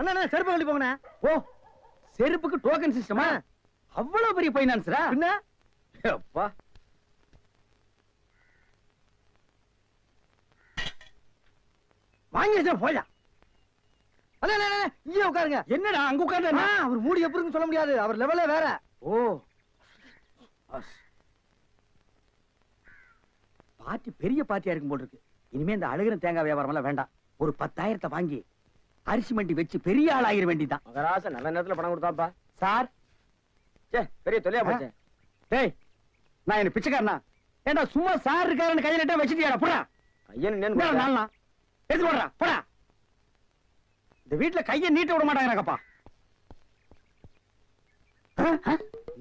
அண்ணா செருப்பு கழட்டி போங்கண்ணே. ஓ, செருப்புக்கு டோக்கன் சிஸ்டமா? அவ்வளவு பெரிய பைனான்ஸ்ரா? என்ன அப்பா, வாங்கி வச்சா போயா. அண்ணா இங்கே உட்காருங்க. என்னடா அங்க உட்கார்ந்து? அவர் மூடி எப்படி இருக்குன்னு சொல்ல முடியாது. அவர் லெவலே வேற. ஓ, பார்ட்டி பெரிய பார்ட்டியா இருக்கும் போல இருக்கு. இனிமே இந்த அழுகிற தேங்காய் வியாபாரம் எல்லாம் வேண்டாம். ஒரு 10,000 வாங்கி அரிசி மண்டி வச்சு பெரிய ஆள் ஆகிற வேண்டிதான். மகராச நல்ல நேரத்துல பணம் கொடுத்தாப்பா. சார், பெரிய தொலையா போச்சு. டேய், நான் என்ன பிச்சைக்காரனா? ஏண்டா சும்மா சார் இருக்காருன்னு கையில நட்டா வச்சிட்டியாடா? போடா ஐயன் நாளா எடுத்து போடுறா. போடா, இந்த வீட்டுல கையை நீட்ட விட மாட்டாங்கப்பா.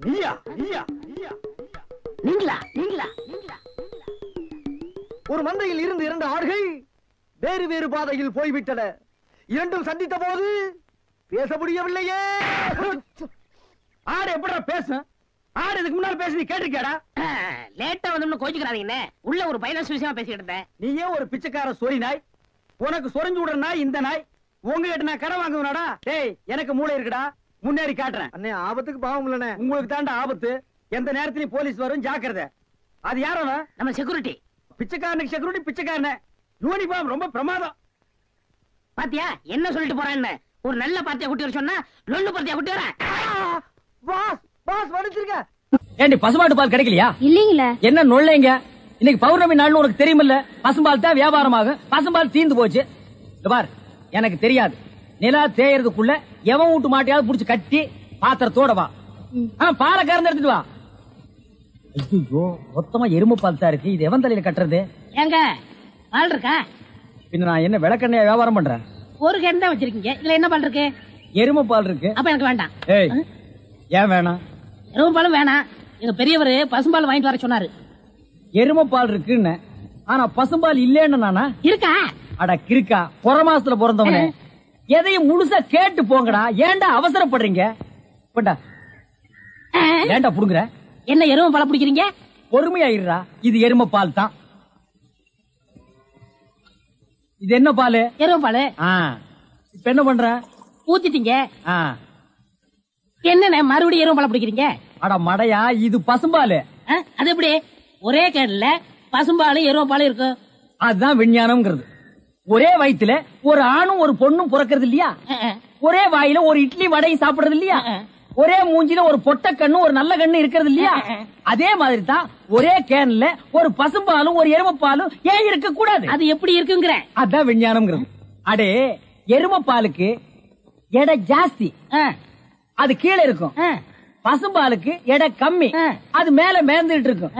நீயா நீயா நீயா நீங்களா நீங்களா நீங்களா? ஒரு மந்தையில் இருந்து 2 ஆடுகள் வேறு வேறு பாதையில் போய்விட்டன. இரண்டும் சந்தித்த போது பேச முடியவில்லையே. ஆடு எப்படா பேசும்? ஆடு இதுக்கு முன்னால பேசி நீ கேட்டிருக்கியாடா? லேட்டா வந்து கோச்சுக்கிறாதீங்கண்ணே. உள்ள ஒரு பைனான்ஸ் விஷயமா பேசிக்கிட்டு இருந்தேன். நீயே ஒரு பிச்சைக்கார சொறி நாய். உனக்கு சொரிஞ்சு விடுற நாய் இந்த நாய். உங்ககிட்ட நான் கடை வாங்குவேனாடா? டேய், எனக்கு மூளை இருக்குடா, முன்னேறி காட்டுறேன். அண்ணே ஆபத்துக்கு பாவம் இல்லனே. உங்களுக்கு தாண்டா ஆபத்து. எந்த நேரத்திலயும் போலீஸ் வரும், ஜாக்கிரதை. அது யாரோ? நம்ம செக்யூரிட்டி. பிச்சைக்காரனுக்கு செக்யூரிட்டி பிச்சைக்காரன. யூனிஃபார்ம் ரொம்ப பிரமாதம். பாத்தியா என்ன சொல்லிட்டு போறேன்னு? ஒரு நல்ல பார்ட்டியா கூட்டி வர சொன்னா லொல்லு பார்ட்டியா கூட்டி வரேன். பாஸ் பாஸ் வடிச்சிருக்க. ஏண்டி பசுமாட்டு பால் கிடைக்கலையா? இல்லீங்களே. என்ன நொல்லைங்க? இன்னைக்கு பௌர்ணமி நாள்னு உனக்கு தெரியுமில்ல? பசும்பால் தான் வியாபாரமாகும். பசும்பால் தீந்து போச்சு. பார், எனக்கு தெரியாது. நிலா தேயறதுக்குள்ள எவன் வீட்டு மாட்டையாவது புடிச்சு கட்டி பாத்திரத்தோட வா. பாலை கறந்து எடுத்துட்டு வா. ஐயோ, மொத்தமா எருமை பால் தான் இருக்கு. இது எவன் தலையில கட்டுறது? ஏங்க பால் இருக்கா? பின்ன நான் என்ன விளக்கெண்ணையா வியாபாரம் பண்றேன்? ஒரு கேன் தான் வச்சிருக்கீங்க. இதுல என்ன பால் இருக்கு? எருமை பால் இருக்கு. அப்ப எனக்கு வேண்டாம். ஏய், ஏன் வேணாம்? எருமை பாலும் வேணாம். எங்க பெரியவர் பசும்பால் வாங்கிட்டு வர சொன்னாரு. எருமை பால் இருக்குன்னு, ஆனா பசும்பால் இல்லேன்னு நானா? இருக்கா? அட கிறுக்கா, புற மாசத்துல பிறந்தவனே, எதையும் முழுசா கேட்டு போங்கடா. ஏன்டா அவசரப்படுறீங்க? போண்டா, ஏன்டா புடுங்குற? என்ன எருமை பால் பிடிக்கிறீங்க? பொறுமையா இருடா. இது எருமை பால் தான். இது என்ன பால்? எருமை பால். இப்ப என்ன பண்ற? ஊத்திட்டீங்க. என்னண்ணே மறுபடியும் எருமை பால் பிடிக்கிறீங்க? அட மடையா, இது பசும்பால். அது எப்படி ஒரே கேன்ல பசும்பாலும் எருமை பாலும் இருக்கும்? அதுதான் விஞ்ஞானம்ங்கிறது. ஒரே வயித்துல ஒரு ஆணும் ஒரு பொண்ணும் பிறக்கிறது இல்லையா? ஒரே வாயில ஒரு இட்லி வடையும் சாப்பிடுறது இல்லையா? ஒரே மூஞ்சில ஒரு பொட்ட கண்ணு ஒரு நல்ல கண்ணு இருக்கிறது இல்லையா? அதே மாதிரி தான் ஒரே கேன்ல ஒரு பசும்பாலும் ஒரு எருமைப்பாலும் ஏன் இருக்க கூடாது? அது எப்படி இருக்குங்கிற? அதான் விஞ்ஞானம்ங்கிறது. அடே, எருமைப்பாலுக்கு எடை ஜாஸ்தி, அது கீழே இருக்கும். பசும்பாலுக்கு எடை கம்மி, அது மேல மேந்துட்டு இருக்கும்.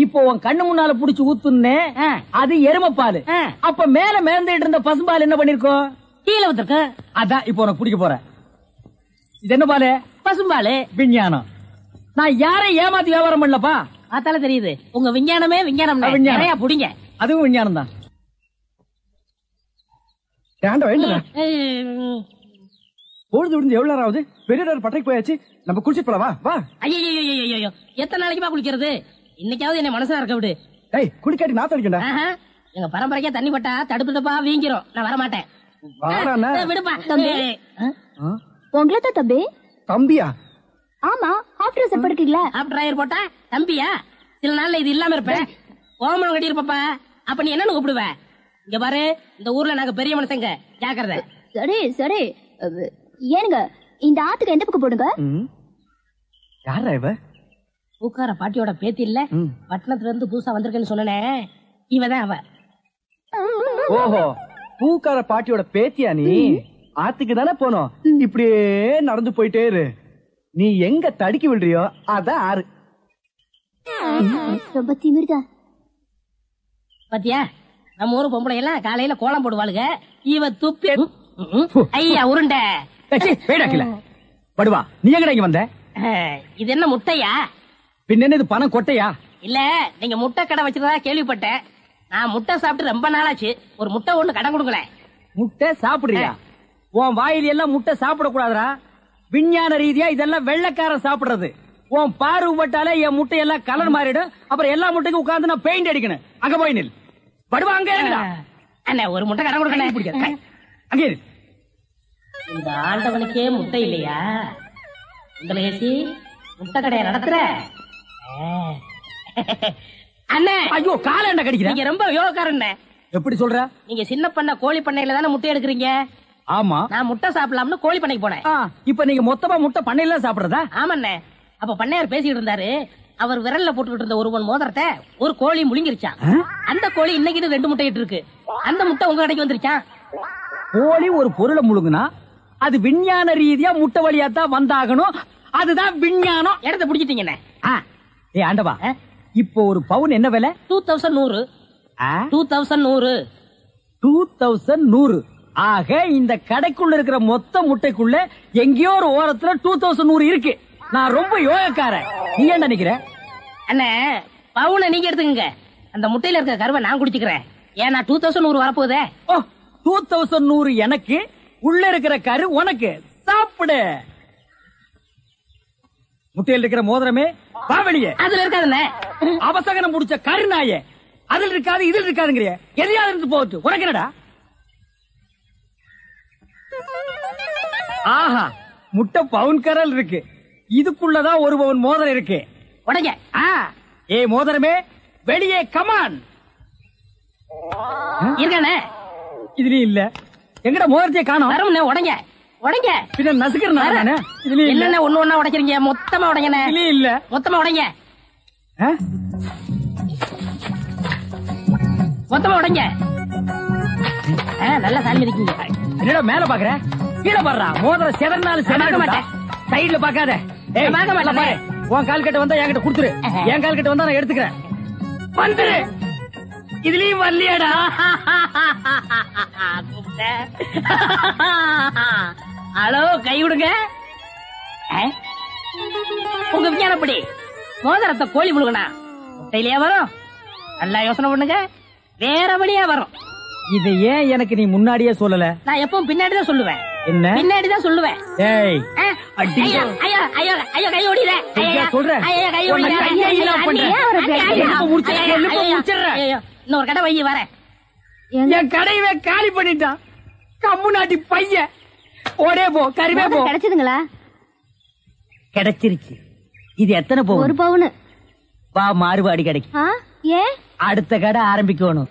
இப்போ உன் கண்ணு முன்னால புடிச்சு ஊத்துனே, அது எருமைப்பால். அப்ப மேல மேந்துட்டு இருந்த பசும்பால் என்ன பண்ணிருக்கோம்? கீழே வந்துருக்கு. அதான் இப்போ உனக்கு பிடிக்க போற. இது என்ன பாலு? பசும்பால். விஞ்ஞானம். நான் யாரையும் ஏமாத்தி வியாபாரம் பண்ணலப்பா. அதால தெரியுது உங்க விஞ்ஞானமே விஞ்ஞானம். நிறைய புடிங்க. அதுவும் விஞ்ஞானம் தான். பொழுது விடுந்து எவ்வளவு நேரம் ஆகுது? பெரிய பட்டைக்கு போயாச்சு. நம்ம குளிச்சுட்டு போலாம். வா வா. ஐயோ, எத்தனை நாளைக்குமா குளிக்கிறது? இன்னைக்காவது என்ன மனசா இருக்க விடு. ஏய், குளிக்காட்டி நான் தடிக்கண்டா. எங்க பரம்பரைக்கா தண்ணி பட்டா தடுப்பு தப்பா வீங்கிரும். நான் வர மாட்டேன். விடுப்பா. உங்கள தான் தம்பி. தம்பியா? ஆமா, ஹாஃப் ட்ரெஸ் எப்ப இருக்கீங்களா? ஹாஃப் டிரைவர் போட்டா தம்பியா? சில நாள்ல இது இல்லாம இருப்பேன். ஓமனம் கட்டி இருப்பப்பா. அப்ப நீ என்னன்னு கூப்பிடுவ? இங்க பாரு, இந்த ஊர்ல நாங்க பெரிய மனுஷங்க, ஜாக்கிரதை. சரி சரி. ஏனுங்க, இந்த ஆத்துக்கு எந்த பக்கம் போடுங்க? யாரா இவ? பூக்கார பாட்டியோட பேத்தி இல்ல, பட்டணத்துல இருந்து புதுசா வந்திருக்கேன்னு சொன்னே, இவதான் அவ. ஓஹோ, பூக்கார பாட்டியோட பேத்தியா நீ? ஆத்துக்கு தானே போனோம். இப்படியே நடந்து போயிட்டே இரு. நீ எங்க தடுக்கி விடுறியோ அதான் ஆறு. ரொம்ப திமிர்தா. பாத்தியா, நம்ம ஊரு பொம்பளை எல்லாம் காலையில கோலம் போடுவாளுங்க. இவ துப்பி ஐயா உருண்ட. படுவா, நீ எங்கடா இங்க வந்த? இது என்ன முட்டையா? பின்ன இது பணம் கொட்டையா? இல்ல, நீங்க முட்டை கடை வச்சிருந்தா கேள்விப்பட்டேன். நான் முட்டை சாப்பிட்டு ரொம்ப நாளாச்சு. ஒரு முட்டை ஒண்ணு கடன் கொடுங்களேன். முட்டை சாப்பிடுறியா? உன் வாயில எல்லாம் முட்டை சாப்பிட கூடாதுரா. விஞ்ஞான ரீதியா இதெல்லாம் வெள்ளைக்காரன் சாப்பிடுறது. உன் பார்வை பட்டாலே என் முட்டை எல்லாம் கலர் மாறிடும். அப்புறம் எல்லா முட்டைக்கும் உட்கார்ந்து நான் பெயிண்ட் அடிக்கணும். அங்க போய் நில். படுவா, அங்க அண்ணா, ஒரு முட்டை கடன் கொடுக்கணும். அங்கே இரு. இந்த ஆண்டவனுக்கே முட்டை இல்லையா? உங்களுக்கு முட்டை கடையை நடத்துற அண்ணே. ஐயோ கால என்ன கடிக்கிற? நீங்க ரொம்ப யோகக்காரண்ணே. எப்படி சொல்ற? நீங்க சின்ன பண்ண கோழி பண்ணையில தானே முட்டை எடுக்கிறீங்க? ஆமா. நான் முட்டை சாப்பிடலாம்னு கோழி பண்ணைக்கு போனேன். இப்ப நீங்க மொத்தமா முட்டை பண்ணையில சாப்பிடுறதா? ஆமாண்ணே. அப்ப பண்ணையார் பேசிட்டு இருந்தாரு. அவர் விரல்ல போட்டுக்கிட்டு இருந்த ஒருவன் மோதிரத்தை ஒரு கோழி முழுங்கிருச்சான். அந்த கோழி இன்னைக்கு 2 முட்டை இட்டு இருக்கு. அந்த முட்டை உங்க கடைக்கு வந்துருச்சான். கோழி ஒரு பொருளை முழுங்குனா அது விஞ்ஞான ரீதியா முட்டை வழியா தான் வந்தாகணும். அதுதான் விஞ்ஞானம். இடத்த பிடிச்சிட்டீங்கண்ணே. ஏ ஆண்டவா, இப்போ ஒரு பவுன் என்ன விலை? 2100. 2100. ஆக இந்த கடைக்குள்ள இருக்கிற மொத்த முட்டைக்குள்ள எங்கேயோ ஒரு ஓரத்துல 2100 இருக்கு. நான் ரொம்ப யோகக்காரன். நீ என்ன நினைக்கிற? அண்ணே, பவுனை நீங்க எடுத்துக்கங்க. அந்த முட்டையில இருக்க கருவை நான் குடிச்சுக்கிறேன். ஏன்னா 2100 வரப்போதே. 2100 எனக்கு, உள்ள இருக்கிற கரு உனக்கு. சாப்பிடு. முட்டையில் இருக்கிற மோதிரமே வா வெளியே. அதுல இருக்காதுண்ணே. அவசகனம் முடிச்ச கருநாயே, அதில் இருக்காது இதில் இருக்காதுங்கிறிய. எதையாவது இருந்து போட்டு உனக்கு என்னடா? ஆஹா, முட்டை பவுன் கரல் இருக்கு. இதுக்குள்ளதான் ஒரு பவுன் மோதிரம் இருக்கு. உடைங்க. ஏ மோதிரமே வெளியே கமான். இருக்கானே இதுலயும் இல்ல. எங்கட மோதிரத்தையே காணோம். வரமுண்ணே. உடைங்க உடைங்க. பின்ன நசுக்கிறேன். இதுலயும் இல்ல. இல்ல, ஒண்ணு ஒண்ணா உடைக்கிறீங்க. மொத்தமா உடைங்கண்ணே. இதுலயும் இல்ல. மொத்தமா உடைங்க. மொத்தமா உடைங்க. நல்லா சாமி இருக்கீங்க. என்னடா மேல பாக்குற? கீழே பாடுறா. மோதிரம் செதறினாலும் செதற மாட்டேன். சைடுல பாக்காத. உன் கால் கட்ட வந்தா என்கிட்ட குடுத்துரு. என் கால் கட்ட வந்தா நான் எடுத்துக்கிறேன். வந்துரு. இதுலயும் வரலையாடா? ஹலோ, கை விடுங்க. உங்க விஞ்ஞானப்படி மோதிரத்தை கோழி முழுகனா முட்டையிலேயே வரும். நல்லா யோசனை பண்ணுங்க. வேற வழியா வரும். இதை ஏன் எனக்கு நீ முன்னாடியே சொல்லல? நான் எப்பவும் பின்னாடிதான் சொல்லுவேன். என்ன? பின்னாடிதான் சொல்லுவேன். ஏய், ஐயோ ஐயோ ஐயோ ஐயோ, கை ஓடில. சொல்றேன். இன்னொரு கடை வைய வரேன். என் கடையவே காலி பண்ணிட்டான். கம்மு நாட்டி பையன். ஓடே போ, கருவே போ. கிடைச்சதுங்களா? கிடைச்சிருச்சு. இது எத்தனை பவுன்? 1 பவுன். வா, மாறுபாடி கிடைக்கும். ஏன்? அடுத்த கடை ஆரம்பிக்கணும்.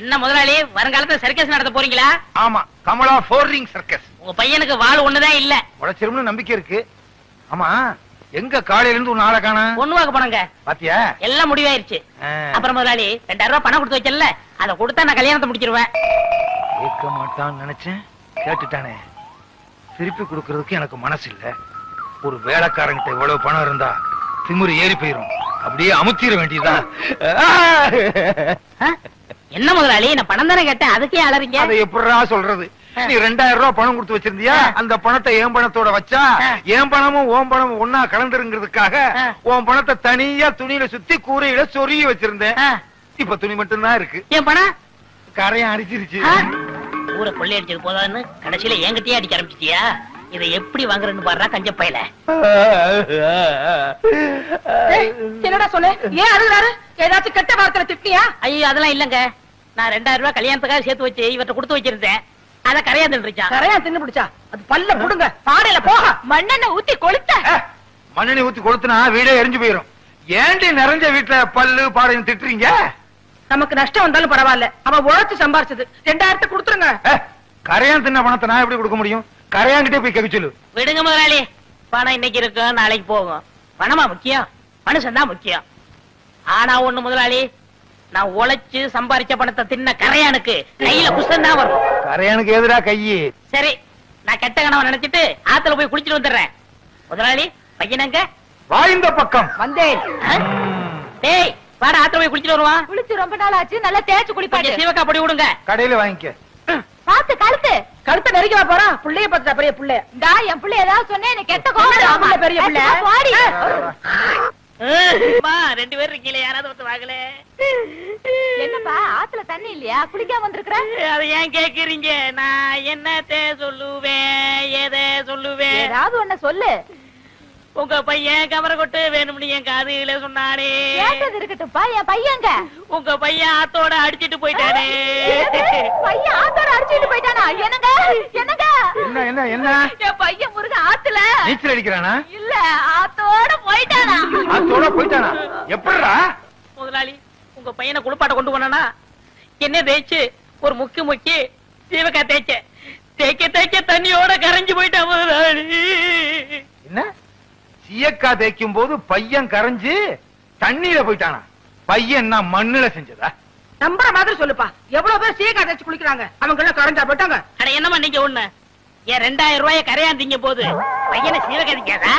என்ன முதலாளி, வருங்காலத்துல சர்க்கஸ் நடத்த போறீங்களா? ஆமா, கமலா 4 ரிங் சர்க்கஸ். உங்க பையனுக்கு வாள் ஒண்ணுதான் இல்ல. உழைச்சிரும்னு நம்பிக்கை இருக்கு. ஆமா, எங்க காலையில இருந்து ஒரு நாளை காண? ஒண்ணுவாக்க போனங்க. பாத்தியா, எல்லாம் முடிவாயிருச்சு. அப்புறம் முதலாளி 2000 ரூபாய் பணம் கொடுத்து வச்சல, அதை கொடுத்தா நான் கல்யாணத்தை முடிச்சிருவேன். கேட்க மாட்டான்னு நினைச்சேன், கேட்டுட்டானே. திருப்பி கொடுக்கறதுக்கு எனக்கு மனசு இல்ல. ஒரு வேலைக்காரங்கிட்ட இவ்வளவு பணம் இருந்தா திமுரு ஏறி போயிரும். அப்படியே அமுத்திர வேண்டியதா. என்ன முதலாளி, நான் பணம் தானே கேட்டேன், அதுக்கே அலறீங்க? அதை எப்படா சொல்றது? நீ 2000 ரூபாய் பணம் கொடுத்து வச்சிருந்தியா? அந்த பணத்தை என் பணத்தோட வச்சா என் பணமும் ஓம் பணமும் ஒன்னா கலந்துருங்கிறதுக்காக உன் பணத்தை தனியா துணியில சுத்தி கூரையில சொருகி வச்சிருந்தேன். இப்ப துணி மட்டும் தான் இருக்கு. என் பணம் கரையா அடிச்சிருச்சு. ஊரை கொள்ளை அடிச்சது போதான்னு கடைசியில என்கிட்டயே அடிக்க ஆரம்பிச்சிட்டியா? இதை எப்படி வாங்குறேன்னு பாடுறா கஞ்ச பையல. என்னடா சொல்லு, ஏன் அழுகுறாரு? ஏதாச்சும் கெட்ட வார்த்தை திட்டியா? ஐயோ அதெல்லாம் இல்லங்க. நான் 2000 ரூபாய் கல்யாணத்துக்காக சேர்த்து வச்சு இவற்றை கொடுத்து வச்சிருந்தேன். அத கரையா தின்னுச்சா? கரையா தின்னு பிடிச்சா? அது பல்ல புடுங்க, பாடையில போக மண்ணெண்ணெய் ஊத்தி கொளுத்த. மண்ணெண்ணெய் ஊத்தி கொளுத்துனா வீடே எரிஞ்சு போயிரும். ஏண்டி நிறைஞ்ச வீட்டுல பல்லு பாடையும் திட்டுறீங்க? நமக்கு நஷ்டம் வந்தாலும் பரவாயில்ல, அவன் உழைச்சு சம்பாரிச்சது. 2000 கொடுத்துருங்க. கரையான் தின்ன பணத்தை நான் எப்படி கொடுக்க முடியும்? கரையாங்கிட்டே போய் கேட்க சொல்லு. விடுங்க முதலாளி, பணம் இன்னைக்கு இருக்கும், நாளைக்கு போகும். பணமா முக்கியம்? மனுஷன் தான் முக்கியம். ஆனா ஒண்ணு முதலாளி, நான் உழைச்சு சம்பாரிச்ச பணத்தை தின்ன கரையானுக்கு கையில குஷ்டம் தான் வரும். கரையானுக்கு எதிரா கையி? சரி, நான் கெட்ட கனவை நினைச்சிட்டு ஆத்துல போய் குளிச்சிட்டு வந்துடுறேன். முதலாளி, பையனங்க வாய்ந்த பக்கம் வந்தேன். டேய் வாடா, ஆத்துல போய் குளிச்சிட்டு வருவான். குளிச்சு ரொம்ப நாள் ஆச்சு, நல்லா தேய்ச்சு குளிப்பாட்டு. சிவக்கா பொடி விடுங்க. கடையில வாங்கிக்க. பாத்து கழுத்து கழுத்தை நெருக்கி போறான். புள்ளைய பார்த்தா பெரிய புள்ள. என் பிள்ளை ஏதாவது சொன்னேன், எனக்கு கெட்ட கோபம். பெரிய புள்ள. பாடி 2 பேர் இருக்கீங்களே, யாராவது வந்து வாங்கல. என்னப்பா ஆத்துல தண்ணி இல்லையா? குளிக்காம வந்திருக்கிற? அதை ஏன் கேக்குறீங்க? நான் என்னத்தை சொல்லுவேன், எதை சொல்லுவேன்? ஏதாவது ஒண்ணு சொல்லு. உங்க பையன் கவர கொட்டு வேணும்னு என் காதுல சொன்னானே. கேட்டது இருக்கட்டும்ப்பா, என் பையங்க. உங்க பையன் ஆத்தோட அடிச்சிட்டு போயிட்டானே. பையன் ஆத்தோட அடிச்சிட்டு போயிட்டானா? என்னங்க என்னங்க என்ன என்ன என்ன என் பையன் முருகன் ஆத்துல நீச்சல் அடிக்கிறானா? இல்ல ஆத்தோட போயிட்டானா. ஆத்தோட போயிட்டானா? எப்படிடா? முதலாளி உங்க பையனை குளிப்பாட்ட கொண்டு போனா என்ன தேய்ச்சு ஒரு முக்கி சீவக்காய் தேய்க்க தண்ணியோட கரைஞ்சு போயிட்டா முதலாளி. என்ன சீயக்கா தேய்க்கும் போது பையன் கரைஞ்சு தண்ணியில போயிட்டானா? பையன் என்ன மண்ணுல செஞ்சதா? நம்புற மாதிரி சொல்லுப்பா. எவ்வளவு பேர் சீயக்காய் தேய்ச்சு குளிக்கிறாங்க, அவங்க எல்லாம் கரைஞ்சா போயிட்டாங்க. அட என்னமா நீங்க ஒண்ணு என் 2000 ரூபாய கரையாந்தீங்க போது பையனை சீவக்காய் தேய்க்காதா?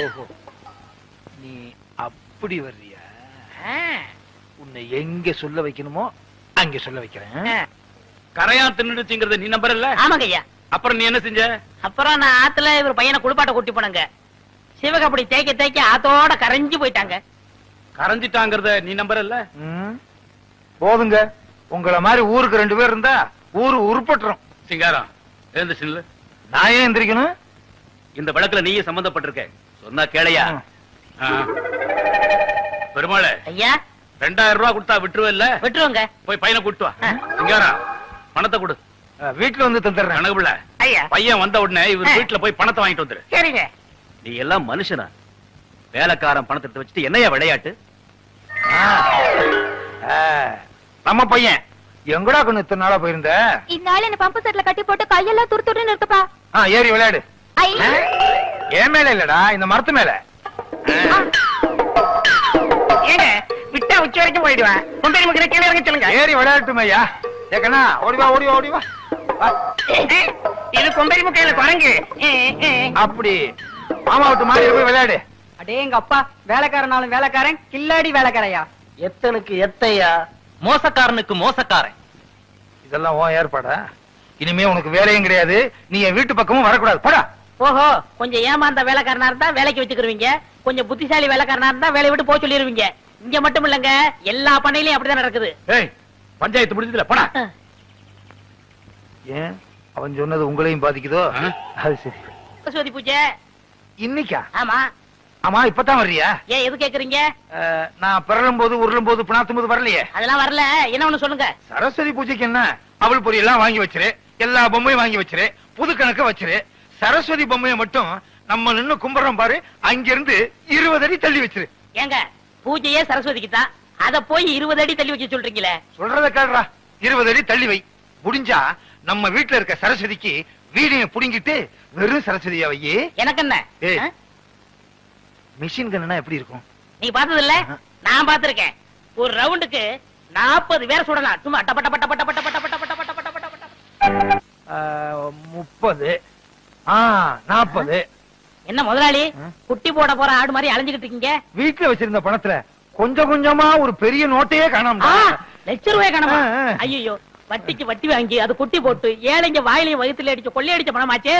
ஓஹோ, நீ அப்படி வர்றியா? உன்னை எங்க சொல்ல வைக்கணுமோ அங்க சொல்ல வைக்கிறேன். கரையா தின்னுடுச்சுங்கறத நீ நம்பறல்ல? ஆமாங்க ஐயா. அப்புறம் நீ என்ன செஞ்ச? அப்புறம் நான் ஆத்துல இவர் பையனை குளிப்பாட்ட கூட்டி போனங்க. சிவகாப்படி தேய்க்க ஆத்தோட கரைஞ்சு போயிட்டாங்க. கரைஞ்சிட்டாங்கறத நீ நம்பறல்ல? போதுங்க, உங்கள மாதிரி ஊருக்கு 2 பேர் இருந்தா ஊரு உருப்பட்டுரும். சிங்காரம் எழுந்து சில்லு. நான் ஏன் எந்திரிக்கணும்? இந்த வழக்குல நீயே சம்பந்தப்பட்டிருக்க, சொன்னா கேளையா? பெருமாளே ஐயா, 2000 ரூபாய் கொடுத்தா விட்டுருவல்ல? விட்டுருவோங்க. போய் பையனை கூட்டு வா. சிங்காரம் பணத்தை கொடு. வீட்டுல வந்து தந்துடுறேன். கணக்குல ஐயா, பையன் வந்த உடனே இவர் வீட்டுல போய் பணத்தை வாங்கிட்டு வந்துரு. சரிங்க. நீ எல்லாம் மனுஷனா? வேலைக்காரன் பணத்தை எடுத்து வச்சுட்டு என்னையா விளையாட்டு? நம்ம பையன் எங்கடா கொண்டு இத்தனை நாளா போயிருந்த? இந்நாள் என்ன பம்பு செட்ல கட்டி போட்டு கையெல்லாம் துருத்துருன்னு இருக்குப்பா. ஏறி விளையாடு. என் மேல இல்லடா, இந்த மரத்து மேல. ஏங்க விட்டா உச்சி வரைக்கும் போயிடுவேன். கொண்டை முக்கிற கீழே இறங்க சொல்லுங்க. ஏறி விளையாட்டுமே ஐயா. ஏக்கண்ணா ஓடிவா ஓடிவா ஓடிவா. இது கொம்பரி முக்கையில குரங்கு. அப்படி மாமா விட்டு மாறி போய் விளையாடு. அடே எங்க அப்பா, வேலைக்காரனாலும் வேலைக்காரன், கில்லாடி வேலைக்காரையா? எத்தனுக்கு எத்தையா, மோசக்காரனுக்கு மோசக்காரன். இதெல்லாம் உன் ஏற்பாடா? இனிமே உனக்கு வேலையும் கிடையாது, நீ என் வீட்டு பக்கமும் வரக்கூடாது. போடா. ஓஹோ, கொஞ்சம் ஏமாந்த வேலைக்காரனா இருந்தா வேலைக்கு வச்சுக்கிருவீங்க, கொஞ்சம் புத்திசாலி வேலைக்காரனா இருந்தா வேலையை விட்டு போக சொல்லிருவீங்க. இங்க மட்டும் இல்லங்க, எல்லா பண்ணையிலயும் அப்படிதான் நடக்குது. ஏய், பஞ்சாயத்து முடிஞ்சதுல போடா. ஏன் அவன் சொன்னது உங்களையும் பாதிக்குதோ? அது சரி. சரஸ்வதி பூஜை இன்னைக்கா? ஆமா. ஆமா, இப்பதான் வர்றியா? ஏன் எது கேக்குறீங்க? நான் பிறலும் போது உருளும் போது பிணாத்தும் போது வரலையே. அதெல்லாம் வரல. என்ன ஒண்ணு சொல்லுங்க. சரஸ்வதி பூஜைக்கு என்ன, அவள் பொரி எல்லாம் வாங்கி வச்சிரு, எல்லா பொம்மையும் வாங்கி வச்சிரு, புது கணக்க வச்சிரு. சரஸ்வதி பொம்மையை மட்டும் நம்ம நின்னு கும்பிடுறோம் பாரு, அங்கிருந்து 20 அடி தள்ளி வச்சிரு. ஏங்க, பூஜையே சரஸ்வதிக்கு தான், அத போய் 20 அடி தள்ளி வச்சு சொல்றீங்களே. சொல்றத கேடுறா. 20 அடி தள்ளி வை. முடிஞ்சா நம்ம வீட்டுல இருக்க சரஸ்வதிக்கு வீடியை புடிங்கிட்டு வெறும் சரஸ்வதியா வை. எனக்கு என்ன? மிஷின் கன்னா எப்படி இருக்கும்? நீ பார்த்தது இல்ல? நான் பார்த்திருக்கேன். ஒரு ரவுண்டுக்கு 40 பேர் சுடலாம். சும்மா டப்ப டப்ப டப்ப டப்ப டப்ப டப்ப டப்ப டப்ப டப்ப டப்ப டப்ப. 30 40. என்ன முதலாளி, குட்டி போட போற ஆடு மாதிரி அலைஞ்சுகிட்டு இருக்கீங்க? வீட்டுல வச்சிருந்த பணத்துல கொஞ்சம் கொஞ்சமா ஒரு பெரிய நோட்டையே காணாம. ₹1,00,000 காணாம? ஐயோ, வட்டிக்கு வட்டி வாங்கி அது குட்டி போட்டு ஏழைங்க வாயிலையும் வயிற்றுல அடிச்சு கொள்ளையடிச்ச பணமாச்சே.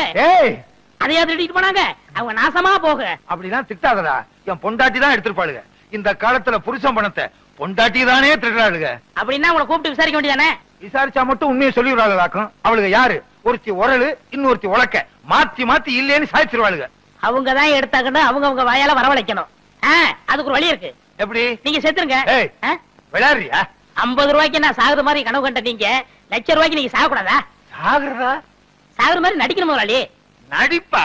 அதையாவது எடுத்துட்டு போனாங்க. அவங்க நாசமா போக. அப்படிலாம் திட்டாதடா. என் பொண்டாட்டி தான் எடுத்துருப்பாளுங்க. இந்த காலத்துல புருஷன் பணத்தை பொண்டாட்டி தானே திருடாளுங்க. அப்படின்னா உங்களை கூப்பிட்டு விசாரிக்க வேண்டியதானே? விசாரிச்சா மட்டும் உண்மையை சொல்லிடுறாளுக்கும். அவளுக்கு யாரு? ஒருத்தி உரலு, இன்னொருத்தி உலக்க. மாத்தி மாத்தி இல்லேன்னு சாய்ச்சிருவாளுங்க. அவங்க தான் எடுத்தாங்கன்னு அவங்க வாயால வரவழைக்கணும். அதுக்கு ஒரு வழி இருக்கு. எப்படி? நீங்க செத்துருங்க. விளையாடுறியா? 50 ரூபாய்க்கு நான் சாகுற மாதிரி கனவு கண்ட நீங்க ₹1,00,000 நீங்க சாகக்கூடாதா? சாகுறதா? சாகுற மாதிரி நடிக்கணும் முதலாளி. நடிப்பா?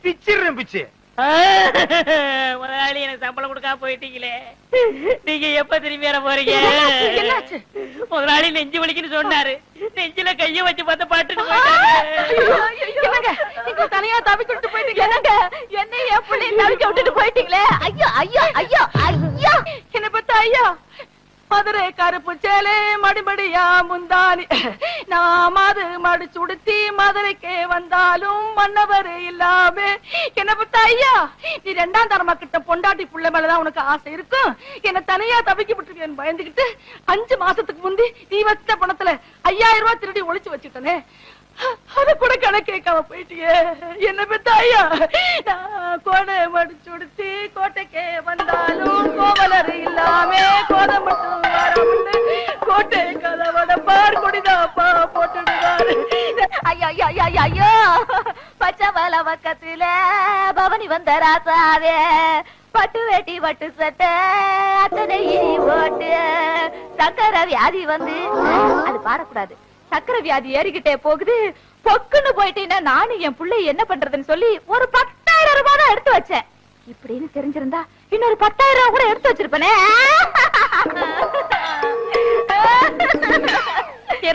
பிச்சிடுறேன் பிச்சு. முதலாளி, எனக்கு சம்பளம் கொடுக்காம போயிட்டீங்களே, நீங்க எப்ப திரும்பி வர போறீங்க? முதலாளி நெஞ்சு வலிக்குன்னு சொன்னாரு. நெஞ்சில கைய வச்சு பார்த்த பாட்டுன்னு தனியா தவிக்கிட்டு போயிட்டீங்க. என்ன என் பிள்ளை தவிக்க விட்டுட்டு போயிட்டீங்களே. ஐயோ ஐயோ ஐயோ ஐயோ. என்ன பார்த்தா ஐயா, மதுரை கருப்பு சேலை மடிமடியா முந்தானி, நான் மது மடி சுடுத்தி மதுரைக்கே வந்தாலும் மன்னவர் இல்லாம. என்ன பார்த்தா ஐயா, நீ 2ஆம் தரமா கிட்ட பொண்டாட்டி புள்ள மேலதான் உனக்கு ஆசை இருக்கும். என்ன தனியா தவிக்க விட்டுருக்கேன்னு பயந்துகிட்டு 5 மாசத்துக்கு முந்தி நீ வச்ச பணத்துல 5000 ரூபாய் திருடி ஒளிச்சு வச்சுட்டனே, அது கூட கணக்கு கேட்காம போயிட்டியே. என்ன பெத்த ஐயா, நான் கோடை மடிச்சுடுத்தி கோட்டைக்கே வந்தாலும் கோவலர் இல்லாம கோதை மட்டும் வராமட்டு கோட்டை கதவட பார் கொடிதாப்பா போட்டுடுவாரு. ஐயோ ஐயோ ஐயோ ஐயோ, பச்சை வல பக்கத்துல பவனி வந்த ராசாவே, பட்டு வேட்டி பட்டு சட்டை அத்தனை இனி போட்டு சக்கரை வியாதி வந்து அது பாடக்கூடாது. சக்கரை வியாதி ஏறிக்கிட்டே போகுது. பொக்குன்னு போயிட்டீங்கன்னா நானும் என் பிள்ளை என்ன பண்றதுன்னு சொல்லி ஒரு 10,000 ரூபாய் தான் எடுத்து வச்சேன். இப்படின்னு தெரிஞ்சிருந்தா இன்னொரு 10,000 ரூபாய் கூட எடுத்து வச்சிருப்பேனே.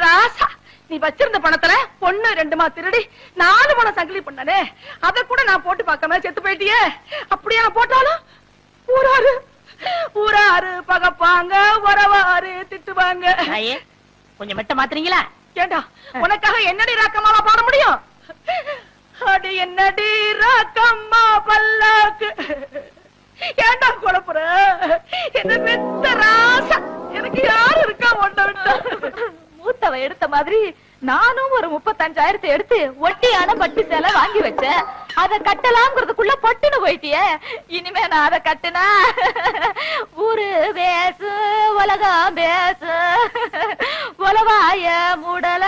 ராசா, நீ வச்சிருந்த பணத்துல 1 2 திருடி 4 பணம் சங்கிலி பண்ணனே, அத கூட நான் போட்டு பார்க்காம செத்து போயிட்டியே. அப்படியே நான் போட்டாலும் ஊராரு பகப்பாங்க, உறவாரு திட்டுவாங்க. கொஞ்சம் மெட்ட மாத்துறீங்களா? ஏண்டா, உனக்காக என்னடி ராக்கம்மாவா பாட முடியும்? அடி என்னடி ராக்கம்மா பல்லாக்கு. ஏண்டா குழப்புற? என்ன பெத்த ராசா, எனக்கு யாரு இருக்கா ஒண்ண விட்டா? மூத்தவ எடுத்த மாதிரி நானும் ஒரு 35,000 எடுத்து ஒட்டியான பட்டு சேலை வாங்கி வச்சேன். அத கட்டலாம்ங்கிறதுக்குள்ள பட்டுன்னு போயிட்டியே. இனிமே நான் அத கட்டுனா ஊரு பேசு, உலகம் பேசு. உலவாய மூடல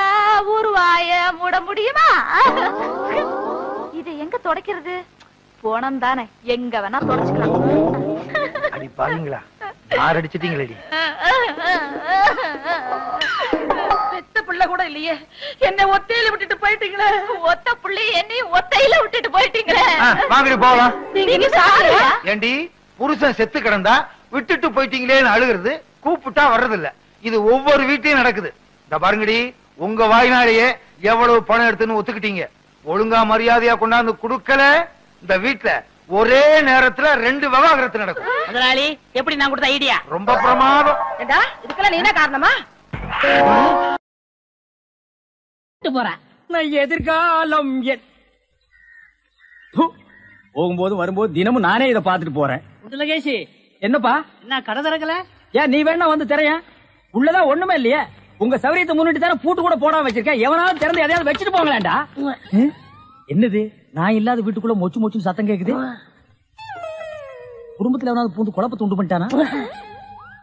ஊருவாய மூட முடியுமா? இது எங்க தொடக்கிறது? போனம் தானே, எங்க வேணா தொடச்சுக்கலாம். அடி பாருங்களா, ஆரடிச்சிட்டீங்களேடி. பெத்த பிள்ளை கூட இல்லையே, என்ன ஒத்தையில விட்டுட்டு போயிட்டீங்களே. ஒத்த புள்ளி என்னையும் ஒத்தையில விட்டுட்டு போயிட்டீங்களே. வாங்கடி போகலாம். நீங்க சாரியா? ஏண்டி, புருஷன் செத்து கிடந்தா விட்டுட்டு போயிட்டீங்களேன்னு அழுகிறது, கூப்பிட்டா வர்றதில்ல. இது ஒவ்வொரு வீட்லயும் நடக்குது. இந்த பாருங்கடி, உங்க வாய்னாலேயே எவ்வளவு பணம் எடுத்துன்னு ஒத்துக்கிட்டீங்க. ஒழுங்கா மரியாதையா கொண்டாந்து குடுக்கல, இந்த வீட்டுல ஒரே நேரத்துல 2 விவாகரத்து நடக்கும். முதலாளி, எப்படி நான் கொடுத்த ஐடியா? ரொம்ப பிரமாதம். ஏண்டா, இதுக்கெல்லாம் நீ என்ன காரணமா? நான் எதிர்காலம் போகும்போது வரும்போது தினமும் நானே இதை பாத்துட்டு போறேன். லகேஷ், என்னப்பா என்ன கடை திறக்கல? ஏன் நீ வேணா வந்து திறேன். உள்ளதான் ஒண்ணுமே இல்லையே. உங்க சௌரியத்தை முன்னிட்டு தானே பூட்டு கூட போடாம வச்சிருக்கேன். எவனாலும் திறந்து எதையாவது வச்சுட்டு போங்களேன்டா. என்னது, நான் இல்லாத வீட்டுக்குள்ள மொச்சு மொச்சுன்னு சத்தம் கேக்குது. குடும்பத்துல எவனாவது பூந்து குழப்பத்தை உண்டு பண்ணிட்டானா?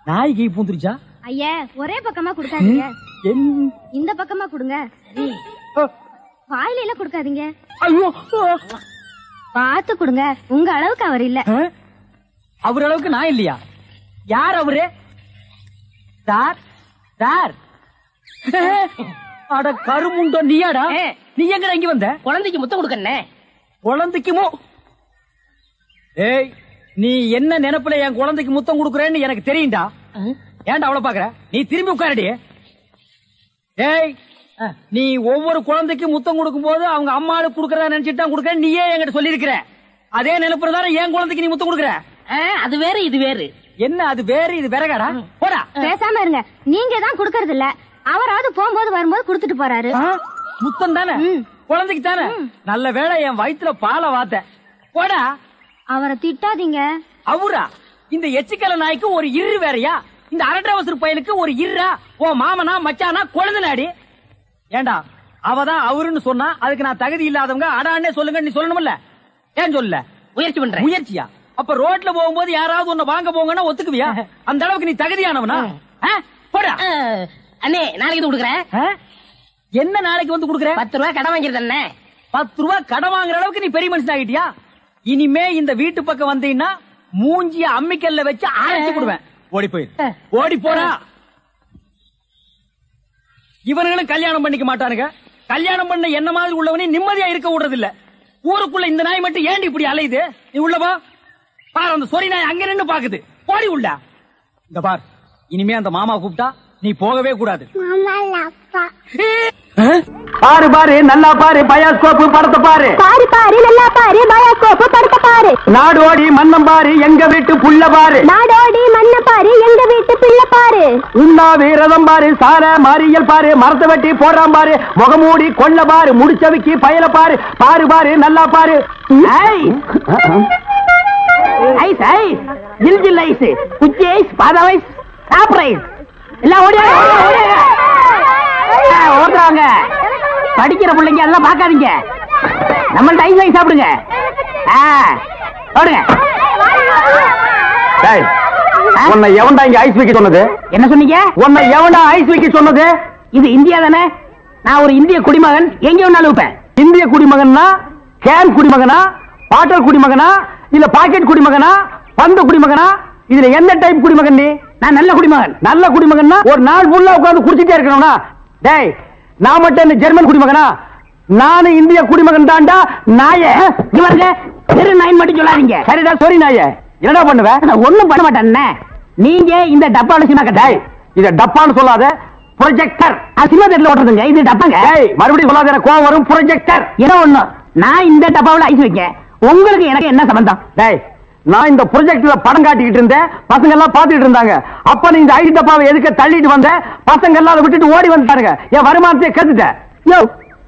நாய்க்கு பூந்துருச்சா? ஐயா, ஒரே பக்கமா கொடுக்காதீங்க, இந்த பக்கமா கொடுங்க. வாயில எல்லாம் கொடுக்காதீங்க, பார்த்து கொடுங்க. உங்க அளவுக்கு அவர் இல்ல. அவர் அளவுக்கு நான் இல்லையா? யார் அவரு? சார் சார், அட கருமுண்டோ, நீயாடா? நீ எங்க இங்க வந்த? குழந்தைக்கு முத்தம் கொடுக்கண்ணே. குழந்தைக்குமோ? ஏய், நீ என்ன நினைப்புல என் குழந்தைக்கு முத்தம் கொடுக்கறேன்னு எனக்கு தெரியும்டா. ஏன்டா அவ்வளவு பாக்குற? நீ திரும்பி உட்காரடி. ஏய், நீ ஒவ்வொரு குழந்தைக்கு முத்தம் கொடுக்கும் போது அவங்க அம்மாளுக்கு கொடுக்கறதா நினைச்சிட்டு தான் கொடுக்கற. நீயே என்கிட்ட சொல்லி இருக்கிற. அதே நினைப்புறதான என் குழந்தைக்கு நீ முத்தம் கொடுக்கற. அது வேற இது வேறு. என்ன அது வேறு இது வேறகாடா? போடா. பேசாம இருங்க. நீங்க தான் கொடுக்கறது இல்ல, அவராவது போகும்போது வரும்போது கொடுத்துட்டு போறாரு. முத்தம் தானே, குழந்தைக்கு தானே. நல்ல வேளை என் வயிற்றுல பாலை வாத்த. போடா. அவரை திட்டாதீங்க. அவரா? இந்த எச்சிக்கல நாய்க்கு ஒரு இரு வேறையா? இந்த அரட்டவசர் பயலுக்கு ஒரு இருரா? ஓ மாமனா மச்சானா குழந்தை. ஏண்டா, அவதான் அவருன்னு சொன்னா அதுக்கு நான் தகுதி இல்லாதவங்க அடான்னே சொல்லுங்க நீ சொல்லணும்ல. ஏன் சொல்ல? முயற்சி பண்ற. முயற்சியா? அப்ப ரோட்ல போகும்போது யாராவது உன்னை வாங்க போங்கன்னா ஒத்துக்குவியா? அந்த அளவுக்கு நீ தகுதியானவனா? போடா. அண்ணே, நாளைக்கு கொடுக்குறேன். என்ன நாளைக்கு வந்து கொடுக்குற? 10 ரூபாய் கடன் வாங்கிருந்தே. 10 ரூபாய் கடன் வாங்குற அளவுக்கு நீ பெரிய மனுஷன் ஆகிட்டியா? இனிமே இந்த வீட்டு பக்கம் வந்தீங்கன்னா மூஞ்சிய அம்மிக்கல்ல வச்சு அரைச்சு கொடுவேன். ஓடி போயிரு, ஓடி போடா. இவனுங்களும் கல்யாணம் பண்ணிக்க மாட்டானுங்க. கல்யாணம் பண்ண என்ன மாதிரி உள்ளவனே நிம்மதியா இருக்க விடுறது இல்ல. ஊருக்குள்ள இந்த நாய் மட்டும் ஏண்டி இப்படி அலையுது? நீ உள்ளவா பாரு, அந்த சொறி நாய் அங்க நின்னு பாக்குது. போடி உள்ள. இந்த பார், இனிமே அந்த மாமா கூப்பிட்டா நீ போகவே கூடாது. பாரு பாரு நல்லா பாரு, பயாஸ்கோப்பு படத்தை பாரு. பாரு பாரு நல்லா பாரு, பயாஸ்கோப்பு படத்தை பாரு. நாடோடி மன்னம் பாரு, எங்க வீட்டு புள்ள பாரு. நாடோடி மண்ண பாரு, எங்க வீட்டு பிள்ளை பாரு. உண்ணாவி ரதம் பாரு, சார மாரியல் பாரு, மரத்தை வெட்டி போடுறான் பாரு, முகமூடி கொள்ள பாரு, முடிச்சவிக்கு பயல பாரு. பாரு பாரு நல்லா பாரு. ஐஸ் ஐஸ், ஜில் ஜில் ஐஸ், குச்சி ஐஸ், பாதாம் ஐஸ், சாப்பிட்ற ஐஸ் எல்லாம் ஓடுறாங்க. படிக்கிற பிள்ளைங்க எல்லாம் பாக்காதீங்க, நம்மள்ட்ட ஐஸ் வாங்கி சாப்பிடுங்க. ஓடுங்க. உன்னை எவன்டா இங்க ஐஸ் வைக்க சொன்னது? என்ன சொன்னீங்க? உன்னை எவன்டா ஐஸ் வைக்க சொன்னது? இது இந்தியா தானே? நான் ஒரு இந்திய குடிமகன், எங்க வேணாலும் வைப்பேன். இந்திய குடிமகன்னா கேன் குடிமகனா, பாட்டல் குடிமகனா, இல்ல பாக்கெட் குடிமகனா, பந்து குடிமகனா? இதுல எந்த டைப் குடிமகன் நீ? நான் நல்ல குடிமகன். நல்ல குடிமகன்னா ஒரு நாள் ஃபுல்லா உட்கார்ந்து குடிச்சிட்டே இருக்கணும்னா? டேய், நான் மட்டும் என்ன ஜெர்மன் குடிமகனா? நானும் இந்திய குடிமகன் தான்டா. நாயே இவருங்க தெரு நாயின் மட்டும் சொல்லாதீங்க. சரிடா, சாரி நாயே. என்னடா பண்ணுவேன்? நான் ஒண்ணும் பண்ண மாட்டேன். நீங்க இந்த டப்பால சினிமா கட்ட இத டப்பான்னு சொல்லாத, ப்ரொஜெக்டர். சினிமா தேட்டர்ல ஓட்டுறதுங்க. இது டப்பாங்க. மறுபடியும் சொல்லாத, எனக்கு கோவம் வரும். ப்ரொஜெக்டர் என்ன ஒண்ணு, நான் இந்த டப்பாவுல ஐஸ் வைக்க உங்களுக்கு எனக்கு என்ன சம்பந்தம்? டேய், நான் இந்த ப்ரொஜெக்ட்ல படம் காட்டிக்கிட்டு இருந்தேன், பசங்க எல்லாம் பாத்துட்டு இருந்தாங்க. அப்ப நீ இந்த ஐஸ் டப்பாவை எதுக்கு தள்ளிட்டு வந்த? பசங்க எல்லாம் அதை விட்டுட்டு ஓடி வந்துட்டாருங்க. என் வருமானத்தை கத்துட்டேன். யோ